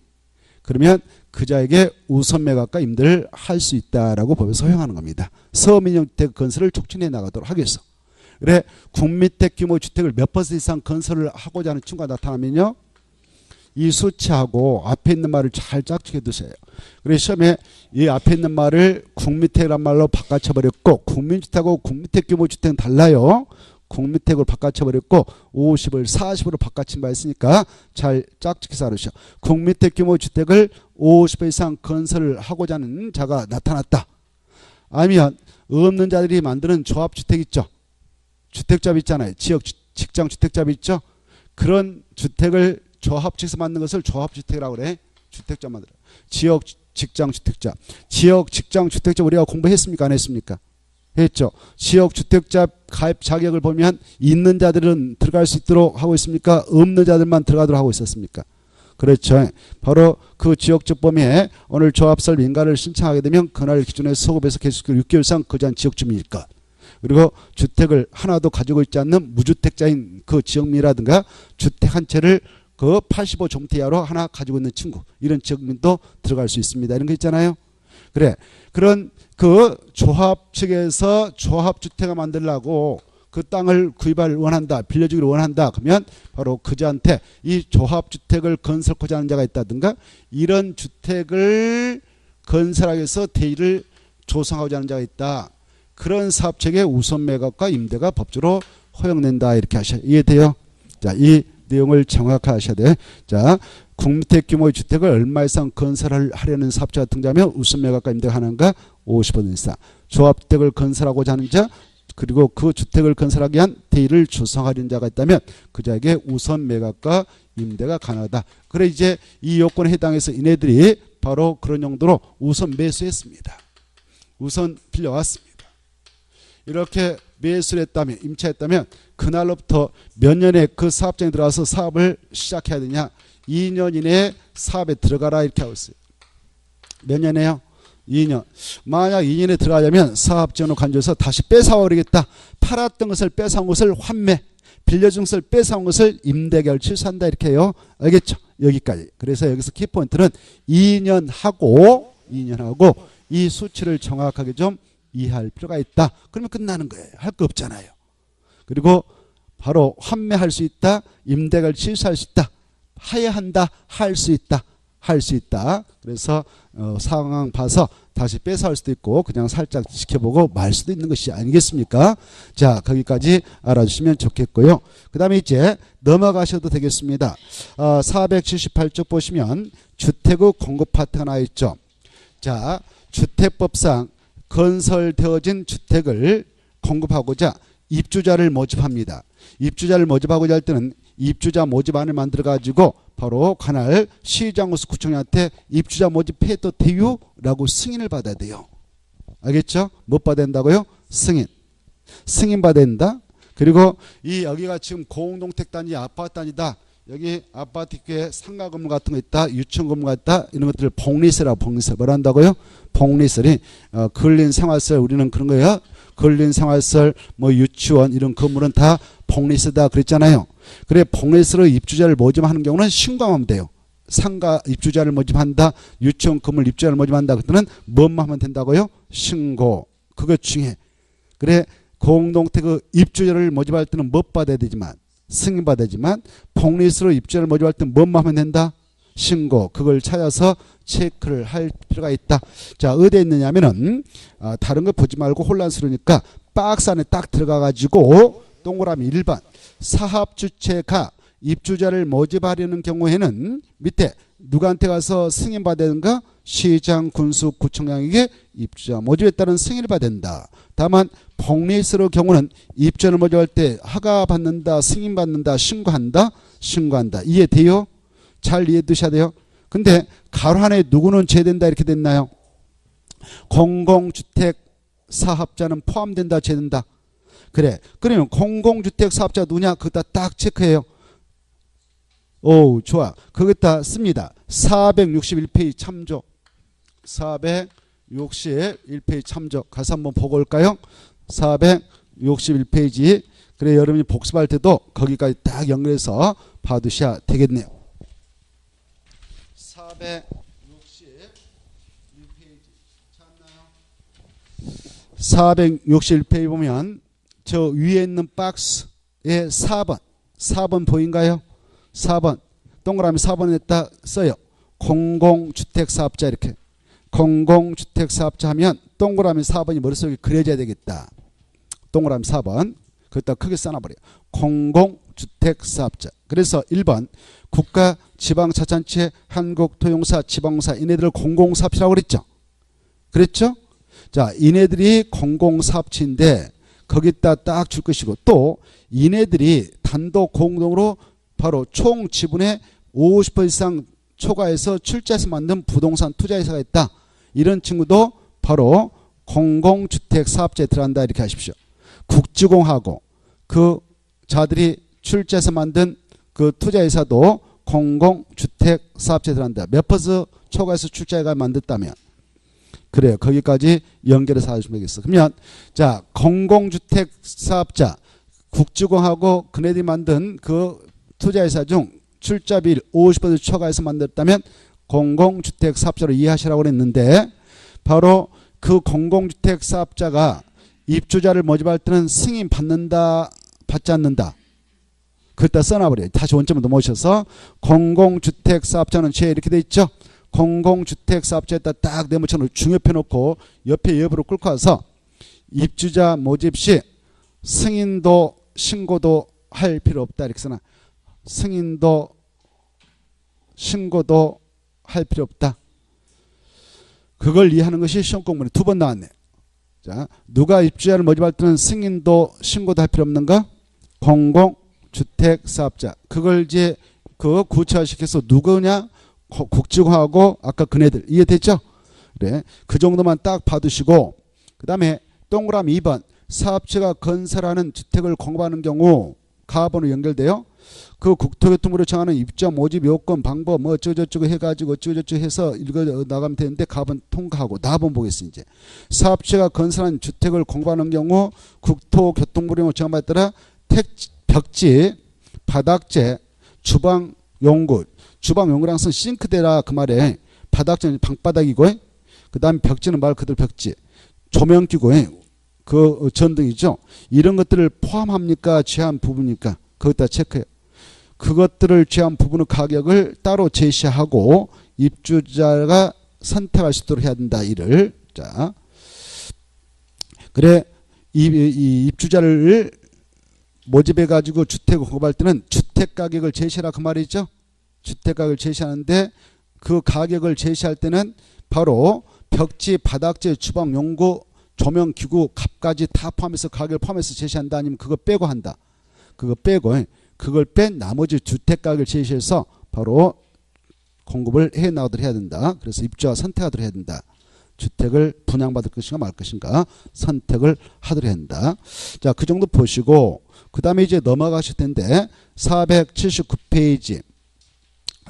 그러면 그자에게 우선 매각과 임대를 할 수 있다라고 법에서 허용하는 겁니다. 서민형 주택 건설을 촉진해 나가도록 하기 위해서. 그래 군민택 규모 주택을 몇 퍼센트 이상 건설을 하고자 하는 친구가 나타나면요. 이 수치하고 앞에 있는 말을 잘 짝짓게 두세요. 그래서 시험에 이 앞에 있는 말을 국민택이란 말로 바꿔쳐버렸고 국민주택하고 국민택 규모 주택은 달라요. 국민택으로 바꿔쳐버렸고 50을 40으로 바꿔친 바 있으니까 잘 짝짓해서 알으셔. 국민택 규모 주택을 50회 이상 건설을 하고자 하는 자가 나타났다. 아니면 없는 자들이 만드는 조합주택 있죠. 주택잡 있잖아요. 지역 직장 주택잡 있죠. 그런 주택을 조합지에서 만든 것을 조합주택이라고 그래. 주택자 만들어. 지역 직장 주택자. 지역 직장 주택자 우리가 공부했습니까? 안 했습니까? 했죠. 지역 주택자 가입 자격을 보면 있는 자들은 들어갈 수 있도록 하고 있습니까? 없는 자들만 들어가도록 하고 있었습니까? 그렇죠. 바로 그 지역적 범위에 오늘 조합설 인가를 신청하게 되면 그날 기준에서 소급해서 계속 6개월 이상 거주한 지역 주민일까. 그리고 주택을 하나도 가지고 있지 않는 무주택자인 그 지역민이라든가 주택 한 채를 그 85종태 이하로 하나 가지고 있는 친구 이런 지역민도 들어갈 수 있습니다. 이런 거 있잖아요. 그래 그런 그 조합 측에서 조합주택을 만들려고 그 땅을 구입을 원한다. 빌려주기를 원한다. 그러면 바로 그자한테 이 조합주택을 건설하고자 하는 자가 있다든가 이런 주택을 건설하기 위해서 대의를 조성하고자 하는 자가 있다. 그런 사업체계 우선 매각과 임대가 법적으로 허용된다. 이렇게 하셔야 이해돼요? 자, 이 내용을 정확하게 하셔야 돼요. 자, 국민택 규모의 주택을 얼마 이상 건설을 하려는 사업자가 등장하면 우선 매각과 임대가 하는가 50% 이상. 조합주택을 건설하고자 하는 자 그리고 그 주택을 건설하기 위한 대의를 조성하려는 자가 있다면 그자에게 우선 매각과 임대가 가능하다. 그래 이제 이 요건에 해당해서 이네들이 바로 그런 용도로 우선 매수했습니다. 우선 빌려왔습니다. 이렇게 매수를 했다면 임차했다면 그날로부터 몇 년에 그 사업장에 들어가서 사업을 시작해야 되냐 2년 이내에 사업에 들어가라 이렇게 하고 있어요. 몇 년에요? 2년. 만약 2년에 들어가려면 사업지원을 간주해서 다시 뺏어와버리겠다. 팔았던 것을 뺏어온 것을 환매, 빌려준 것을 뺏어온 것을 임대계약을 취소한다 이렇게 해요. 알겠죠? 여기까지. 그래서 여기서 키포인트는 2년 하고 이 수치를 정확하게 좀 이해할 필요가 있다. 그러면 끝나는 거예요. 할 거 없잖아요. 그리고 바로 환매할 수 있다. 임대계약을 취소할 수 있다. 해야 한다. 할 수 있다. 할 수 있다. 그래서 상황 봐서 다시 뺏어올 수도 있고 그냥 살짝 지켜보고 말 수도 있는 것이 아니겠습니까? 자, 거기까지 알아주시면 좋겠고요. 그 다음에 이제 넘어가셔도 되겠습니다. 478쪽 보시면 주택의 공급 파트가 나와 있죠. 자, 주택법상 건설되어진 주택을 공급하고자 입주자를 모집합니다. 입주자를 모집하고자 할 때는 입주자 모집안을 만들어 가지고 바로 관할 시장구수 구청장한테 입주자 모집해 또 대유라고 승인을 받아야 돼요. 알겠죠? 못 받아야 된다고요? 승인 받아야 된다. 그리고 이 여기가 지금 공동택 단지 아파트 단지다. 여기 아파트 입구에 상가 건물 같은 거 있다. 유치원 건물 있다. 이런 것들을 복리세라고 복리세. 뭘 한다고요? 복리세리 근린 생활시설 우리는 그런 거예요. 근린 생활시설 뭐 유치원 이런 건물은 다 복리세다 그랬잖아요. 그래 복리세로 입주자를 모집하는 경우는 신고하면 돼요. 상가 입주자를 모집한다. 유치원 건물 입주자를 모집한다. 그때는 뭐만 하면 된다고요? 신고. 그거 중요해. 그래 공동택 그 입주자를 모집할 때는 못 받아야 되지만 승인 받아야 되지만 복리세로 입주자를 모집할 때는 뭐만 하면 된다? 신고. 그걸 찾아서 체크를 할 필요가 있다. 자, 어디에 있느냐면은 다른 거 보지 말고 혼란스러우니까 박스 안에 딱 들어가 가지고 동그라미 1번 사업주체가 입주자를 모집하려는 경우에는 밑에 누구한테 가서 승인 받아야 되는가? 시장, 군수, 구청장에게 입주자 모집에 따른 승인을 받아야 된다. 다만 복리스러의 경우는 입주자를 모집할 때 허가 받는다, 승인 받는다, 신고한다, 신고한다. 이해돼요? 잘 이해해 두셔야 돼요. 근데 가로 안에 누구는 제외된다 이렇게 됐나요? 공공주택 사업자는 포함된다, 제외된다. 그래. 그러면 공공주택 사업자 누구냐? 그거 딱 체크해요. 오, 좋아. 거기다 씁니다. 461페이지 참조. 461페이지 참조. 가서 한번 보고 올까요? 461페이지. 그래, 여러분이 복습할 때도 거기까지 딱 연결해서 봐두셔야 되겠네요. 461페이지 찾나요? 461페이지 보면 저 위에 있는 박스에 4번 보인가요? 4번 동그라미 4번에다 써요. 공공주택사업자 이렇게. 공공주택사업자 하면 동그라미 4번이 머릿속에 그려져야 되겠다. 동그라미 4번. 그것다 크게 써놔버려요. 공공주택사업자. 그래서 1번 국가 지방자치단체 한국토용사 지방사 이네들을 공공사업체라고 그랬죠. 그랬죠? 자, 이네들이 공공사업체인데 거기다 딱 줄 것이고 또 이네들이 단독 공동으로 바로 총 지분의 50% 이상 초과해서 출자해서 만든 부동산 투자회사가 있다. 이런 친구도 바로 공공주택사업자에 들어간다 이렇게 하십시오. 국지공하고 그 자들이 출자해서 만든 그 투자회사도 공공주택사업자에 들어간다. 몇 퍼센트 초과해서 출자회사가 만들었다면 그래요. 거기까지 연결해서 하시면 되겠어. 그러면 자 공공주택사업자 국지공하고 그네들이 만든 그 투자회사 중 출자비율 50% 초과해서 만들었다면 공공주택사업자로 이해하시라고 그랬는데 바로 그 공공주택사업자가 입주자를 모집할 때는 승인 받는다 받지 않는다. 그랬다 써놔버려요. 다시 원점으로 넘어오셔서 공공주택사업자는 죄 이렇게 돼 있죠. 공공주택사업자에다 딱 네모처럼 중엽해 놓고 옆에 여부로 끌고 와서 입주자 모집 시 승인도 신고도 할 필요 없다 이렇게 써놔. 승인도 신고도 할 필요 없다. 그걸 이해하는 것이 시험 공부는 2번 나왔네. 자, 누가 입주자를 모집할 때는 승인도 신고도 할 필요 없는가? 공공주택사업자. 그걸 이제 그 구체화시켜서 누구냐? 국지공하고 아까 그네들 이해됐죠? 그래. 그 정도만 딱 봐두시고 그 다음에 동그라미 2번 사업체가 건설하는 주택을 공급하는 경우 가번호 연결돼요. 그 국토교통부로 정하는 입주자 모집 요건 방법 뭐 어쩌고저쩌고 해가지고 어쩌고저쩌고 해서 읽어 나가면 되는데 가번 통과하고 나번 보겠습니다. 이제 사업체가 건설한 주택을 공급하는 경우 국토교통부로 정함에 따라 벽지, 바닥재, 주방 용구 주방 용구랑 쓴 싱크대라 그 말에 바닥재는 방바닥이고 그 다음에 벽지는 말 그대로 벽지 조명기구 그 전등이죠. 이런 것들을 포함합니까? 제한 부분입니까? 그것다 체크해요. 그것들을 제한 부분의 가격을 따로 제시하고 입주자가 선택할 수 있도록 해야 된다. 이를 자 그래 이 입주자를 모집해 가지고 주택을 공급할 때는 주택 가격을 제시하라 그 말이죠. 주택 가격을 제시하는데 그 가격을 제시할 때는 바로 벽지, 바닥재, 주방 용구, 조명 기구 값까지 다 포함해서 가격을 포함해서 제시한다. 아니면 그거 빼고 한다. 그거 빼고 그걸 뺀 나머지 주택 가격을 제시해서 바로 공급을 해 나가도록 해야 된다. 그래서 입주자 선택하도록 해야 된다. 주택을 분양받을 것인가 말 것인가 선택을 하도록 해야 된다. 자, 그 정도 보시고 그 다음에 이제 넘어가실 텐데 479페이지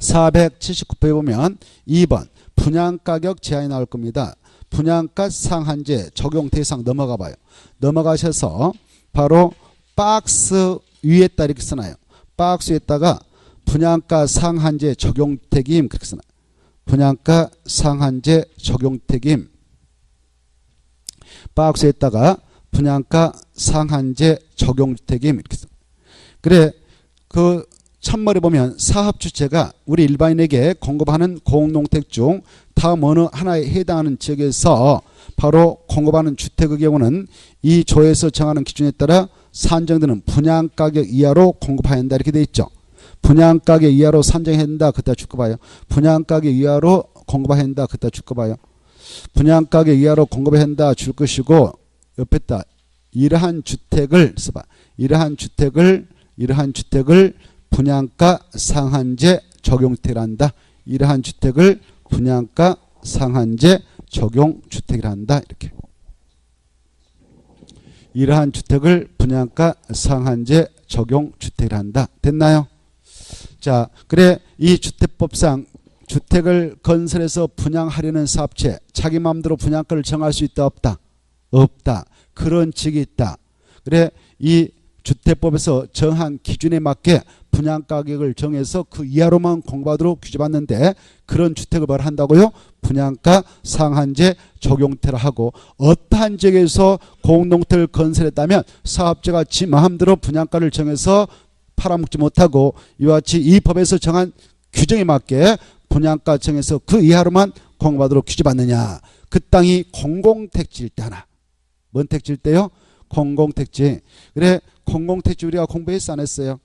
479페이지 보면 2번 분양가격 제한이 나올 겁니다. 분양가 상한제 적용 대상 넘어가 봐요. 넘어가셔서 바로 박스 위에다 이렇게 써놔요. 박스 위에다가 분양가 상한제 적용택임 그렇게 써놔요. 분양가 상한제 적용택임 박스에다가 분양가 상한제 적용택임 이렇게 써요. 그래 그 첫머리 보면 사업주체가 우리 일반인에게 공급하는 공동택 중 다음 어느 하나에 해당하는 지역에서 바로 공급하는 주택의 경우는 이 조에서 정하는 기준에 따라 산정되는 분양가격 이하로 공급해야 한다 이렇게 돼 있죠. 분양가격 이하로 산정해야 된다. 그때 줄거 봐요. 분양가격 이하로 공급해야 한다. 그다 줄 거 봐요. 분양가격 이하로 공급해야 한다. 줄 것이고 옆에다 이러한 주택을 써봐. 이러한 주택을 분양가 상한제 적용주택이란다. 이러한 주택을 분양가 상한제 적용주택이란다. 이렇게. 이러한 주택을 분양가 상한제 적용주택이란다. 됐나요? 자, 그래 이 주택법상 주택을 건설해서 분양하려는 사업체 자기 마음대로 분양가를 정할 수 있다 없다? 없다. 그런 직이 있다. 그래 이 주택법에서 정한 기준에 맞게 분양가격을 정해서 그 이하로만 공부하도록 규제받는데 그런 주택을 뭘 한다고요? 분양가 상한제 적용태라 하고 어떠한 지역에서 공동택을 건설했다면 사업자가 지 마음대로 분양가를 정해서 팔아먹지 못하고 이와 같이 이 법에서 정한 규정에 맞게 분양가 정해서 그 이하로만 공부하도록 규제받느냐. 그 땅이 공공택지일 때 하나. 뭔 택지일 때요? 공공택지. 그래 공공택지 우리가 공부했어 안 했어요?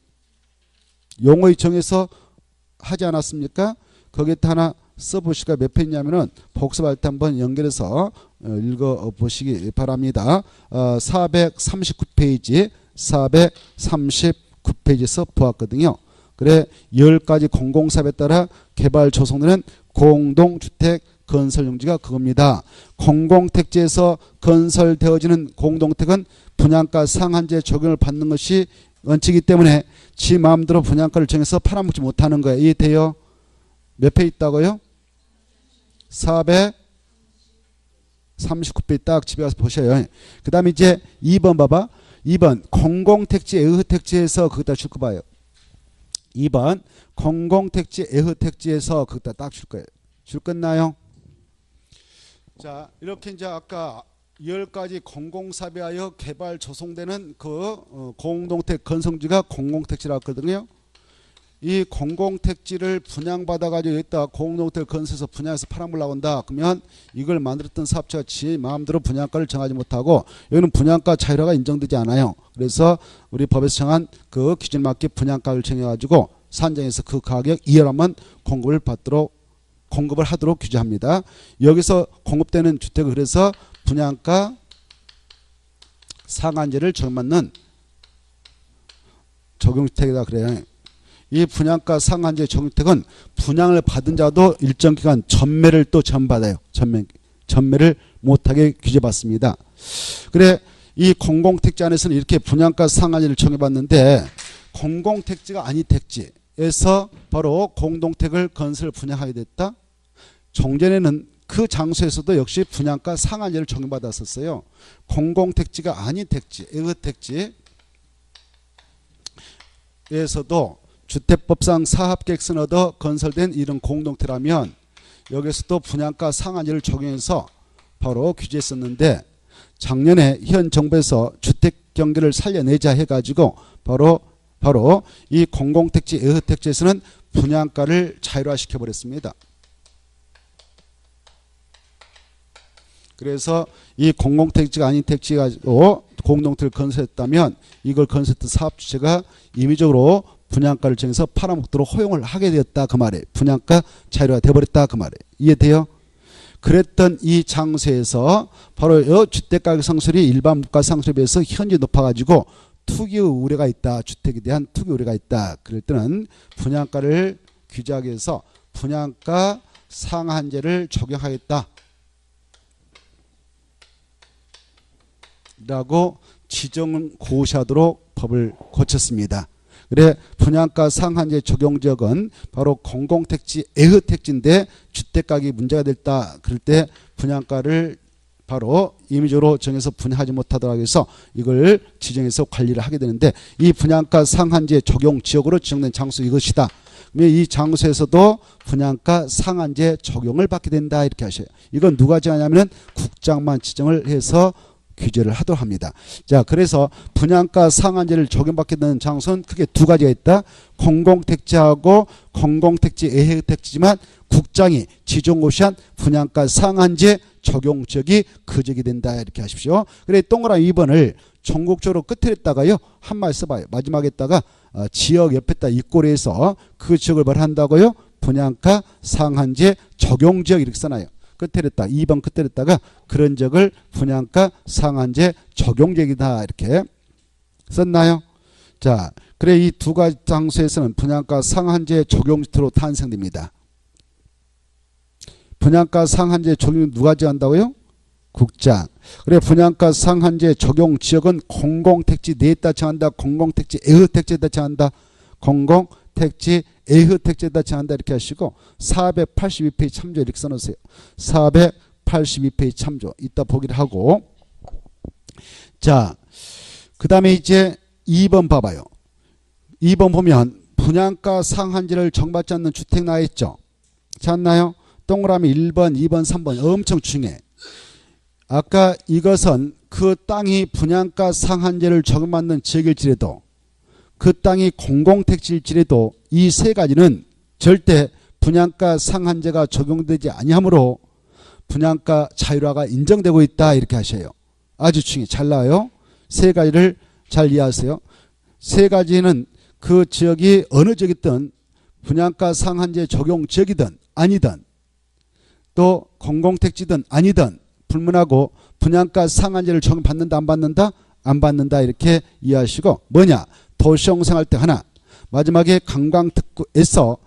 용어의 정에서 하지 않았습니까? 거기에 하나 써보시가 몇 페이지냐면은 복습할 때 한번 연결해서 읽어보시기 바랍니다. 439페이지 439페이지에서 보았거든요. 그래 10가지 공공사업에 따라 개발 조성되는 공동주택 건설용지가 그겁니다. 공공택지에서 건설되어지는 공동택은 분양가 상한제 적용을 받는 것이 원칙이기 때문에 지 마음대로 분양가를 정해서 팔아먹지 못하는 거예요. 이해돼요? 몇 페이지 있다고요? 439페이지 딱 집에 가서 보셔요. 그 다음에 이제 2번 봐봐. 2번 공공택지 애허택지에서 거기다 줄 거 봐요. 2번 공공택지 애허택지에서 거기다 딱 줄 거예요. 줄 끝나요? 자 이렇게 이제 아까 10가지 공공사업에 하여 개발 조성되는 그 공동택 건성지가 공공택지라고 하거든요. 이 공공택지를 분양받아가지고 여기다 공동택 건설해서 분양해서 팔아먹으려고 한다. 그러면 이걸 만들었던 사업자가 지 마음대로 분양가를 정하지 못하고 여기는 분양가 자율화가 인정되지 않아요. 그래서 우리 법에서 정한 그 기준에 맞게 분양가를 정해가지고 산정해서 그 가격 이하로만 공급을 하도록 규제합니다. 여기서 공급되는 주택을 그래서 분양가 상한제를 적용받는 적용주택이다 그래요. 이 분양가 상한제 적용주택은 분양을 받은 자도 일정 기간 전매를 또 전받아요. 전매를 못하게 규제받습니다. 그래 이 공공택지 안에서는 이렇게 분양가 상한제를 적용받는데 공공택지가 아닌 택지에서 바로 공동택을 건설 분양하게 됐다. 종전에는 그 장소에서도 역시 분양가 상한제를 적용받았었어요. 공공택지가 아닌 택지, 애허택지에서도 주택법상 사업계획서는 얻어 건설된 이런 공동택이라면 여기서도 분양가 상한제를 적용해서 바로 규제했었는데 작년에 현 정부에서 주택경기를 살려내자 해가지고 바로 이 공공택지, 애허택지에서는 분양가를 자율화시켜 버렸습니다. 그래서 이 공공택지가 아닌 택지 가지고 공동택을 건설했다면 이걸 건설했던 사업주체가 임의적으로 분양가를 정해서 팔아먹도록 허용을 하게 되었다 그 말이에요. 분양가 자율화 돼버렸다 그 말이에요. 이해돼요? 그랬던 이 장소에서 바로 이 주택가격 상승률이 일반 물가 상승률에 비해서 현저히 높아가지고 투기 우려가 있다. 주택에 대한 투기 우려가 있다. 그럴 때는 분양가를 규제하기 위해서 분양가 상한제를 적용하겠다. 라고 지정을 고시하도록 법을 고쳤습니다. 그래 분양가 상한제 적용 지역은 바로 공공택지, 애허택지인데 주택가격이 문제가 됐다. 그럴 때 분양가를 바로 임의적으로 정해서 분양하지 못하도록 해서 이걸 지정해서 관리를 하게 되는데 이 분양가 상한제 적용 지역으로 지정된 장소 이것이다. 그러면 이 장소에서도 분양가 상한제 적용을 받게 된다. 이렇게 하셔요. 이건 누가 정하냐면 국장만 지정을 해서 규제를 하도록 합니다. 자, 그래서 분양가 상한제를 적용받게 되는 장소는 크게 두 가지가 있다. 공공택지하고 공공택지 애허택지지만 국장이 지정고시한 분양가 상한제 적용 지역이 그 지역이 된다. 이렇게 하십시오. 그래 동그라미 2번을 전국적으로 끝에 했다가요. 한마디 써봐요. 마지막에다가 지역 옆에다 입고를 해서 그 지역을 뭘 한다고요? 분양가 상한제 적용지역 이렇게 써놔요. 끝에랬다 2번 끝에랬다가 그런 지역을 분양가 상한제 적용지역이다 이렇게 썼나요? 자, 그래 이 두 가지 장소에서는 분양가 상한제 적용지로 탄생됩니다. 분양가 상한제 적용 누가 정한다고요? 국장. 그래 분양가 상한제 적용 지역은 공공택지 내에다 정한다. 공공택지 애허택지에다 정한다. 공공택지 애허택지에다 정한다 이렇게 하시고 482페이지 참조 이렇게 써놓으세요. 482페이지 참조 이따 보기를 하고 자 그 다음에 이제 2번 봐봐요. 2번 보면 분양가 상한제를 정받지 않는 주택 나와있죠. 찾나요? 동그라미 1번 2번 3번 엄청 중요해. 아까 이것은 그 땅이 분양가 상한제를 적용받는 지역일지라도 그 땅이 공공택지일지라도 이 세 가지는 절대 분양가 상한제가 적용되지 아니하므로 분양가 자율화가 인정되고 있다 이렇게 하셔요. 아주 중요해. 잘 나와요. 세 가지를 잘 이해하세요. 세 가지는 그 지역이 어느 지역이든 분양가 상한제 적용 지역이든 아니든 또 공공택지든 아니든 불문하고 분양가 상한제를 적용받는다 안 받는다? 안 받는다 이렇게 이해하시고 뭐냐? 도시형성할 때 하나 마지막에 관광특구에서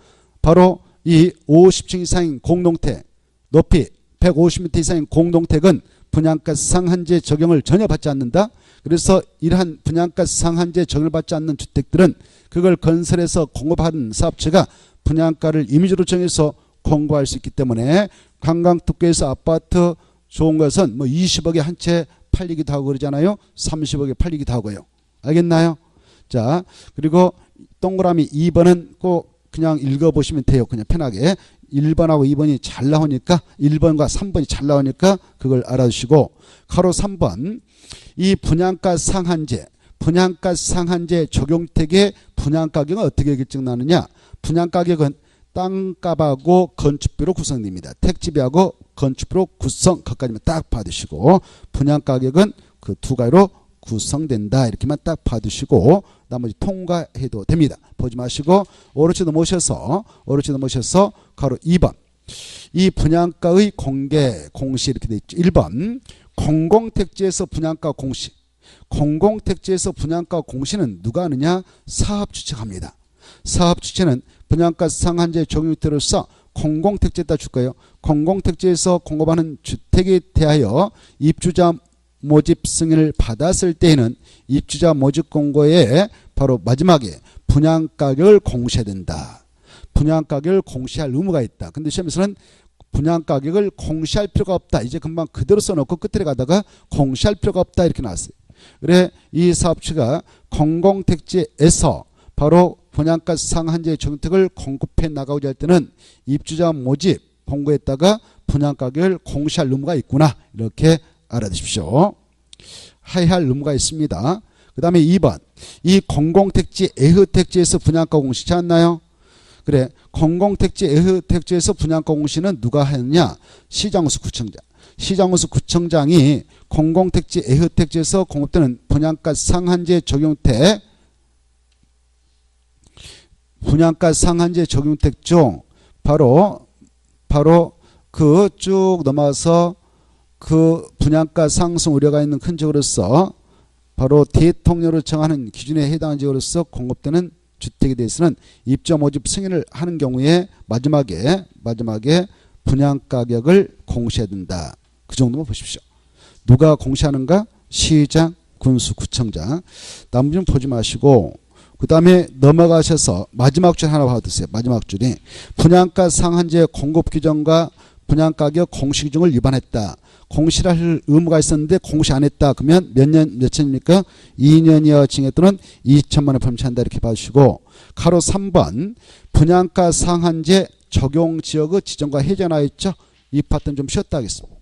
바로 이 50층 이상인 공동택 높이 150m 이상인 공동택은 분양가 상한제 적용을 전혀 받지 않는다. 그래서 이러한 분양가 상한제 적용을 받지 않는 주택들은 그걸 건설해서 공급하는 사업체가 분양가를 임의적으로 정해서 공고할 수 있기 때문에 관광특구에서 아파트 좋은 것은 뭐 20억에 한 채 팔리기도 하고 그러잖아요. 30억에 팔리기도 하고요. 알겠나요? 자, 그리고 동그라미 2번은 꼭 그냥 읽어보시면 돼요. 그냥 편하게. 1번하고 2번이 잘 나오니까 1번과 3번이 잘 나오니까 그걸 알아주시고 가로 3번 이 분양가 상한제 적용택의 분양가격은 어떻게 결정나느냐. 분양가격은 땅값하고 건축비로 구성됩니다. 택지비하고 건축비로 구성 그것까지만 딱 봐두시고 분양가격은 그 두 가지로 구성된다 이렇게만 딱 봐두시고 나머지 통과해도 됩니다. 보지 마시고 오른쪽 넘으셔서 가로 2번 이 분양가의 공시 이렇게 돼 있죠. 1번 공공택지에서 분양가 공시. 공공택지에서 분양가 공시는 누가 하느냐? 사업주체가 합니다. 사업주체는 분양가 상한제 적용으로서 공공택지에다 줄 거예요. 공공택지에서 공급하는 주택에 대하여 입주자 모집 승인을 받았을 때에는 입주자 모집 공고에 바로 마지막에 분양가격을 공시해야 된다. 분양가격을 공시할 의무가 있다. 근데 시험에서는 분양가격을 공시할 필요가 없다. 이제 금방 그대로 써놓고 끝에 가다가 공시할 필요가 없다 이렇게 나왔어요. 그래 이 사업체가 공공택지에서 바로 분양가 상한제 정택을 공급해 나가고자 할 때는 입주자 모집 공고에다가 분양가격을 공시할 의무가 있구나 이렇게 알아두십시오. 하야할 의무가 있습니다. 그 다음에 2번 이 공공택지 애허택지에서 분양가 공시지 않나요? 그래 공공택지 애허택지에서 분양가 공시는 누가 하느냐? 시장우수 구청장. 시장우수 구청장이 공공택지 애허택지에서 공급되는 분양가 상한제 적용택 중 바로 그 쭉 넘어서 그 분양가 상승 우려가 있는 큰 지역으로서 바로 대통령으로 정하는 기준에 해당하는 지역으로서 공급되는 주택에 대해서는 입주자 모집 승인을 하는 경우에 마지막에 분양가격을 공시해야 된다. 그 정도만 보십시오. 누가 공시하는가? 시장, 군수, 구청장. 나머지 좀 보지 마시고 그 다음에 넘어가셔서 마지막 줄 하나 봐두세요. 마지막 줄이 분양가 상한제 공급 규정과 분양가격 공시 규정을 위반했다. 공시를 할 의무가 있었는데 공시 안 했다. 그러면 몇 천입니까? 2년 이하 징역 또는 2천만 원 범죄한다. 이렇게 봐주시고 가로 3번 분양가 상한제 적용 지역의 지정과 해제가 나와 있죠. 이 파트는 좀 쉬었다 하겠습니다.